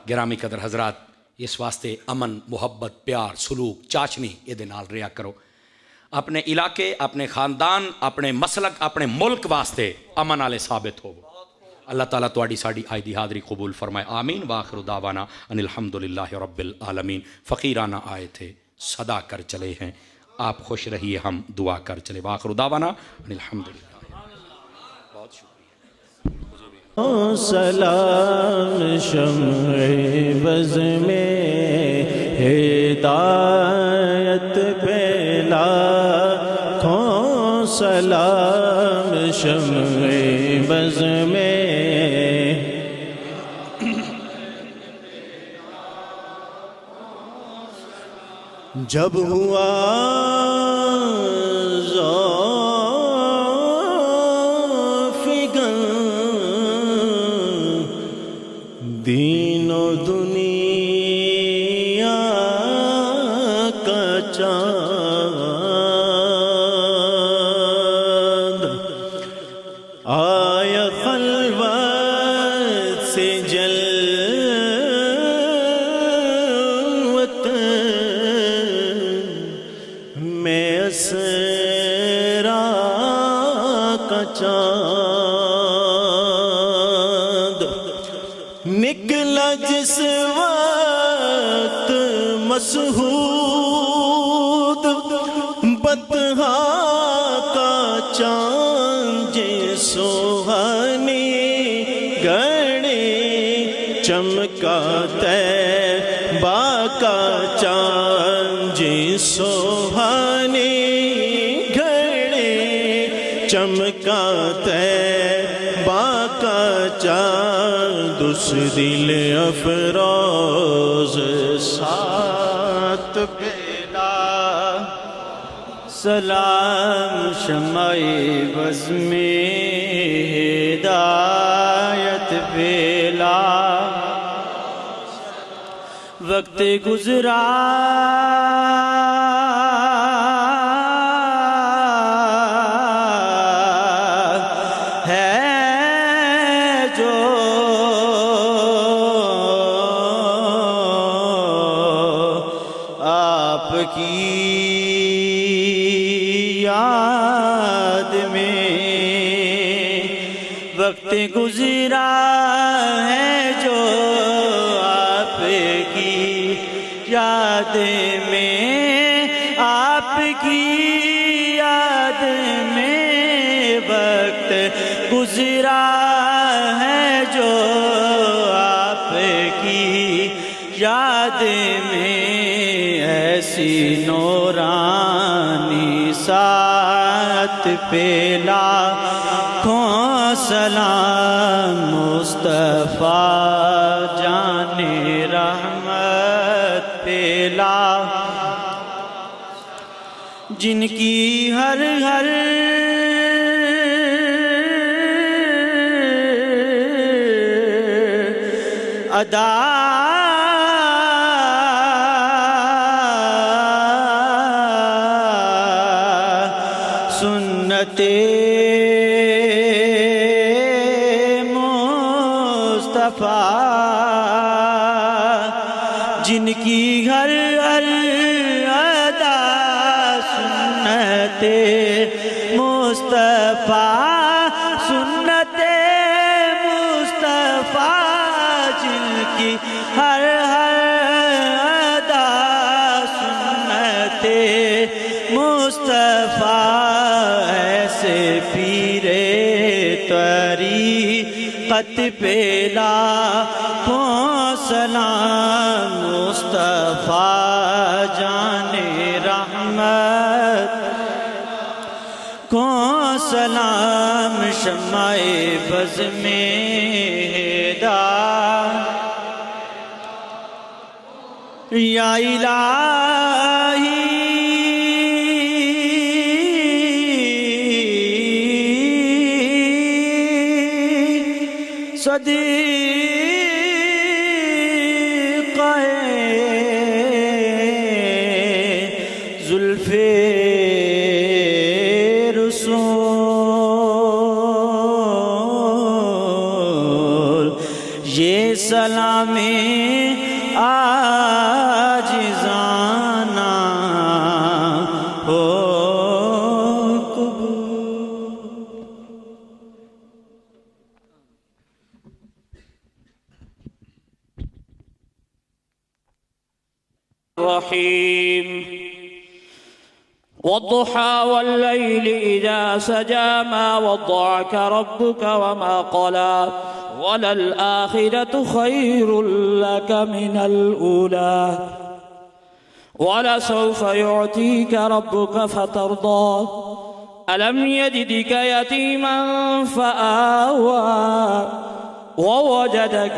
गिरामी कदर हजरात, इस वास्ते अमन, मुहब्बत, प्यार, सलूक, चाशनी ये नाल रिया करो। अपने इलाके, अपने खानदान, अपने मसलक, अपने मुल्क वास्ते अमन वाले साबित हो। अल्लाह ताला तुहाडी साडी आज दी हाज़री कबूल फरमाए। आमीन। वाखिरु दावाना अनिल हम्दुलिल्लाहि रब्बिल आलमीन। फ़कीराना आए थे, सदा कर चले हैं। आप खुश रहिए, हम दुआ कर चले। वाखिरु दावाना अनिल हम्दुलिल्लाह। बहुत शुक्रिया। सलाम शम्ए बज़ में हिदायत पे लाखों सलाम शम्ए बज़ में। जब हुआ दीनो दुनिया का चाँद आया खलवत से जलवत में असरा का चाँद निकला जिस वक्त मसहूद बतहा का चाँद जे सोहानी गणे चमका तैबा का चाँद जे सोहानी गणे चमका तैबा का चाँद उस दिल अफरोज सात बेला। सलाम शम्ए बज़ में हिदायत बेला। वक्त गुजरा गुजरा है जो आपकी याद में, आपकी याद में वक्त गुजरा है जो आपकी याद में। ऐसी नूरानी साथ पे लाखों सलाम मुस्तफ़ा जाने रहमत पे जिनकी हर हर अदा सुन्नते मुस्तफ़ा, जिनकी हर हर अदा सुन्नते मुस्तफ़ा, सुन्नते मुस्तफ़ा, जिनकी हर हर अदा सुन्नते मुस्तफ़ा। ऐसे पीरे तरीक़त पे लाखों सलाम मुस्तफ़ा जाने रहमत को सलाम। शम्माए बज़ में हिदायत या इलाही सदीक़े ज़ुल्फ़े रसूल, ये सलामे आजिज़ाना हो रहीम। वद्दुहा वल्लैलि इज़ा सजा मा वद्दअक रब्बुक वमा क़ला वलल आखिरतु खैरुल लक मिनल ऊला वलसौफ युअतीक रब्बुक फतरदा अलम यजिदक यतीमन फआवा ववजदक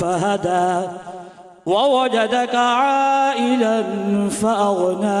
फहदा ववजदक आइला फअगना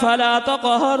फला तक़हर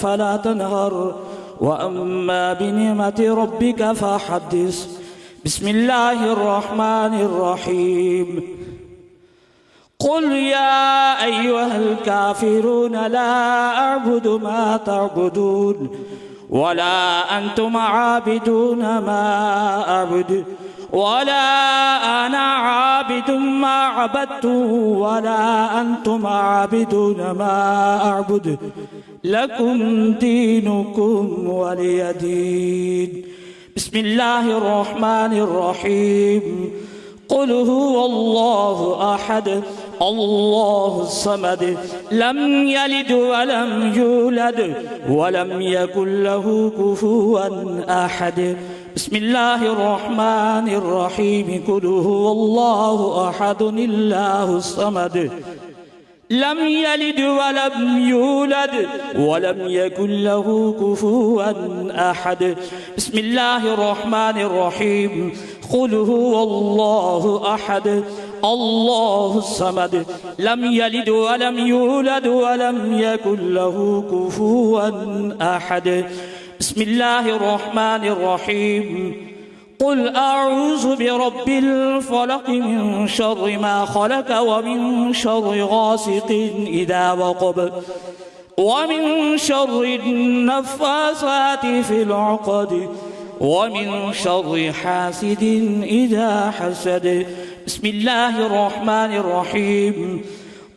फला तनहर वअम्मा बिनिअमति रब्बिक फहद्दिस। बिस्मिल्लाहिर रहमानिर रहीम। क़ुल या अय्युहल काफ़िरून ला अअबुदु मा तअबुदून वला अंतुम आबिदून मा अअबुदु वला अना आबिदुम मा अबदतुम वला अंतुम आबिदून मा अअबुदु लकुम दीनुकुम वलिय दीन। बिस्मिल्लाहिर रहमानिर रहीम। क़ुल हुवल्लाहु अहद अल्लाहुस समद लम यलिद वलम यूलद वलम यकुल लहू कुफुवन अहद। बिस्मिल्लाहिर रहमानिर रहीम। क़ुल हुवल्लाहु अहदुल्लाहुस समद लम यलिद वलम यूलद वलम यकुल लहू कुफुवन अहद। बिस्मिल्लाहिर रहमानिर रहीम। क़ुल हुवल्लाहु अहद अल्लाहुस समद लम यलिद वलम यूलद वलम यकुल लहू कुफुवन अहद। बिस्मिल्लाहिर रहमानिर रहीम। क़ुल अऊज़ु बिरब्बिल फ़लक़ मिन शर्रि मा ख़लक़ व मिन शर्रि गासिक़िन इज़ा वक़ब व मिन शर्रि नफ़्फ़ासाति फ़िल उक़द व मिन शर्रि हासिदिन इज़ा हसद। बिस्मिल्लाहिर रहमानिर रहीम।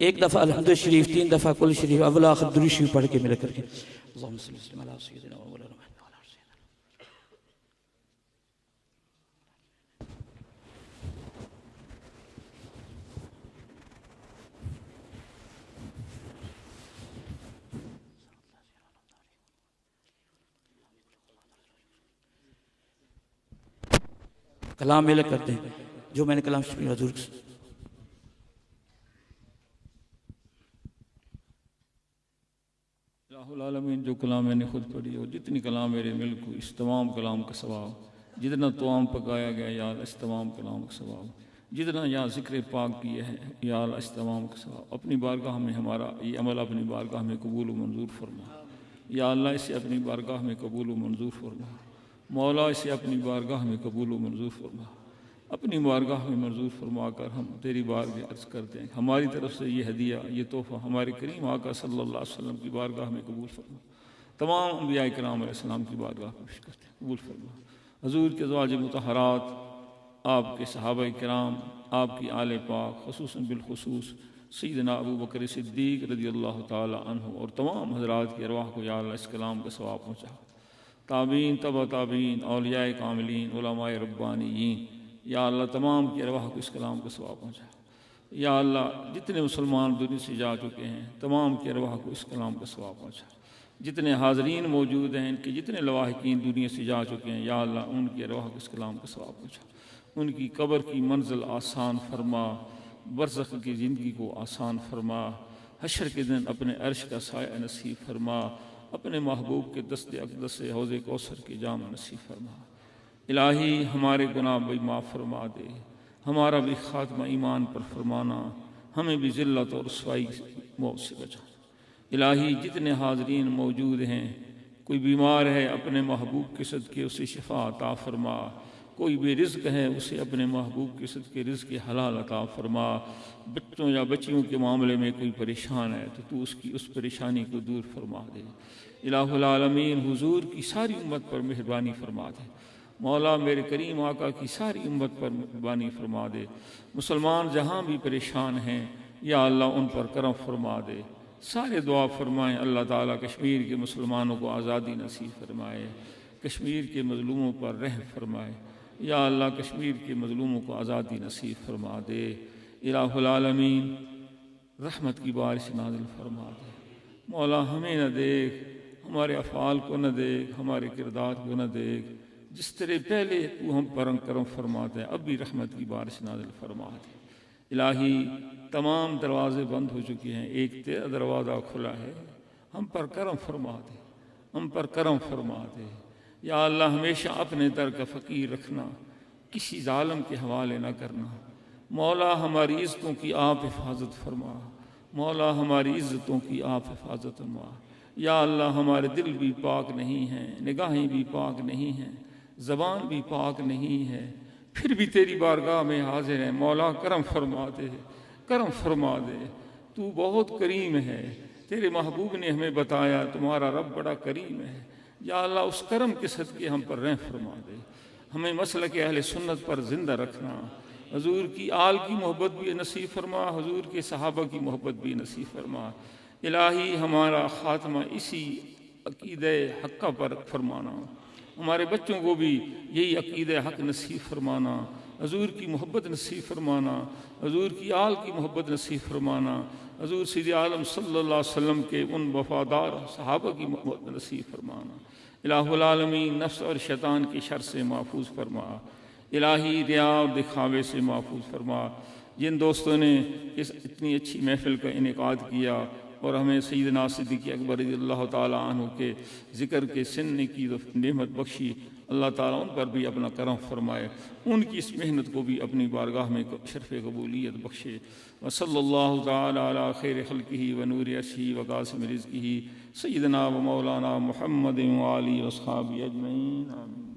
एक दफ़ा अल्हम्दुलिल्लाह शरीफ 3 दफ़ा कुल शरीफ अव्वल आखिर दुरूद शरीफ पढ़ के मिल करके अल्लाहुम्मा सल्लि अला सय्यिदिना व मौलाना मुहम्मद व अला सय्यिदिना। कलाम मिल करते हैं जो मैंने कलाम हजूर आलमीन जो कलाम मैंने खुद पढ़ी और जितनी कलाम मेरे मिल्क इस तमाम कलाम का सवाब जितना तमाम पकाया गया या इस तमाम कलाम का सवाब जितना यहाँ ज़िक्र पाक किए हैं या इस तमाम का सवाब अपनी बारगाह में हमारा ये अमल अपनी बारगाह में कबूल व मंजूर फरमा। या अल्लाह इसे अपनी बारगाह में कबूल व मंजूर फरमा। मौला इसे अपनी बारगाह में कबूल व मंजूर फरमा। अपनी बारगाह में मंजूर फरमा कर हम तेरी बारगाह अर्ज़ करते हैं हमारी तरफ से ये हदिया ये तोहफ़ा हमारे करीम आका सल्लल्लाहु अलैहि वसल्लम की बारगाह में कबूल फरमा। तमाम अंबिया किराम अलैहिस्सलाम की बारगाह में पेश करते हैं कबूल फरमा। हजूर के ज़वाज मुतहरात आपके सहाबा किराम आपकी आले पाक खुसूसन बिलखुसूस सैयदना अबू बकर सिद्दीक़ रज़ियल्लाहु ताला अन्हु और तमाम हज़रात की अरवाह को या अल्लाह इस कलाम का सवाब पहुँचा। ताबीन तबा ताबीन औलियाए कामिलीन उलमाए रब्बानियीन या अल्लाह तमाम की अरवाह को इस कलाम का सवाब पहुँचा। या अल्लाह जितने मुसलमान दुनिया से जा चुके हैं तमाम की अरवाह को इस कलाम का सवाब पहुँचा। जितने हाज़रीन मौजूद हैं इनके जितने लवाहिकीन दुनिया से जा चुके हैं या अल्लाह उनकी अरवाह को इस कलाम का सवाब पहुँचा। उनकी कब्र की मंजिल आसान फरमा, बरज़ख की ज़िंदगी को आसान फरमा, हशर के दिन अपने अर्श का साया नसीब फरमा, अपने महबूब के दस्ते अक़दस से हौज़े कौसर के जाम नसीब फरमा। इलाही हमारे गुनाह भी माफ़ फरमा दे, हमारा भी ख़ात्मा ईमान पर फरमाना, हमें भी ज़िल्लत और रुसवाई मौत से बचा। इलाही जितने हाज़रीन मौजूद हैं, कोई बीमार है अपने महबूब के सदक़े उसे शिफ़ा अता फ़रमा, कोई बेरिज़्क़ है उसे अपने महबूब के सदक़े रिज़्क़ हलाल अता फ़रमा, बच्चों या बच्चियों के मामले में कोई परेशान है तो तू उसकी उस परेशानी को दूर फरमा दे। इलाहुल आलमीन हुज़ूर की सारी उम्मत पर मेहरबानी फरमा दे। मौला मेरे करीम आका की सारी उम्मत पर मेहरबानी फरमा दे। मुसलमान जहाँ भी परेशान हैं या अल्लाह उन पर करम फरमा दे। सारे दुआ फरमाएँ अल्लाह ताला कश्मीर के मुसलमानों को आज़ादी नसीब फरमाए, कश्मीर के मज़लूमों पर रहम फरमाए। या अल्लाह कश्मीर के मज़लूमों को आज़ादी नसीब फरमा दे। इलाहुल आलमीन रहमत की बारिश नाज़िल फरमा दे। मौला हमें न देख, हमारे अफ़ाल को न देख, हमारे किरदार को न देख, जिस तरह पहले तू हम पर करम फरमाते हैं अब भी रहमत की बारिश नाज़िल फरमा दे। इलाही तमाम दरवाज़े बंद हो चुके हैं, एक तेरा दरवाज़ा खुला है, हम पर करम फरमा दे, हम पर करम फरमा दे। या अल्लाह हमेशा अपने दर का फ़कीर रखना, किसी ज़ालिम के हवाले न करना। मौला हमारी इज़्ज़तों की आप हिफाजत फरमा, मौला हमारी इज़्ज़तों की आप हिफाजत फरमा। या अल्लाह हमारे दिल भी पाक नहीं हैं, निगाहें भी पाक नहीं हैं, ज़बान भी पाक नहीं है, फिर भी तेरी बारगाह में हाजिर हैं। मौला करम फरमा दे, करम फरमा दे। तू बहुत करीम है, तेरे महबूब ने हमें बताया तुम्हारा रब बड़ा करीम है। या अल्लाह उस करम के सदक़े हम पर रहम फरमा दे। हमें मसलक अहले सुन्नत पर ज़िंदा रखना, हुज़ूर की आल की मोहब्बत भी नसीब फरमा, हुज़ूर के सहाबा की मोहब्बत भी नसीब फरमा। इलाही हमारा ख़ात्मा इसी अक़ीदे हक़्क़ा पर फरमाना, हमारे बच्चों को भी यही अक़ीदे हक़ नसीब फरमाना, हुज़ूर की मोहब्बत नसीब फरमाना, हुज़ूर की आल की मोहब्बत नसीब फरमाना, हुज़ूर सय्यद आलम सल्लल्लाहु अलैहि वसल्लम के उन वफ़ादार सहाबा की मोहब्बत नसीब फरमाना। इलाहुल आलमीन नफ्स और शैतान के शर से महफूज फरमा। इलाही रिया और दिखावे से महफूज फरमा। जिन दोस्तों ने इस इतनी अच्छी महफ़िल का इनेकाद किया और हमें सैयदना सिद्दीक़ अकबर रज़ियल्लाहु ताला अन्हु के ज़िक्र के सुनने की नेमत बख्शी, अल्लाह ताला उन पर भी अपना करम फरमाए, उनकी इस मेहनत को भी अपनी बारगाह में शर्फ़ कबूलियत बख्शे। व सल्लल्लाहु ताला अला खैर खल्क़िही व नूरि अर्शिही व कासिम रिज़्क़िही सय्यदना व मौलाना मुहम्मद व आलिहि व अस्हाबिही अजमईन। आमीन।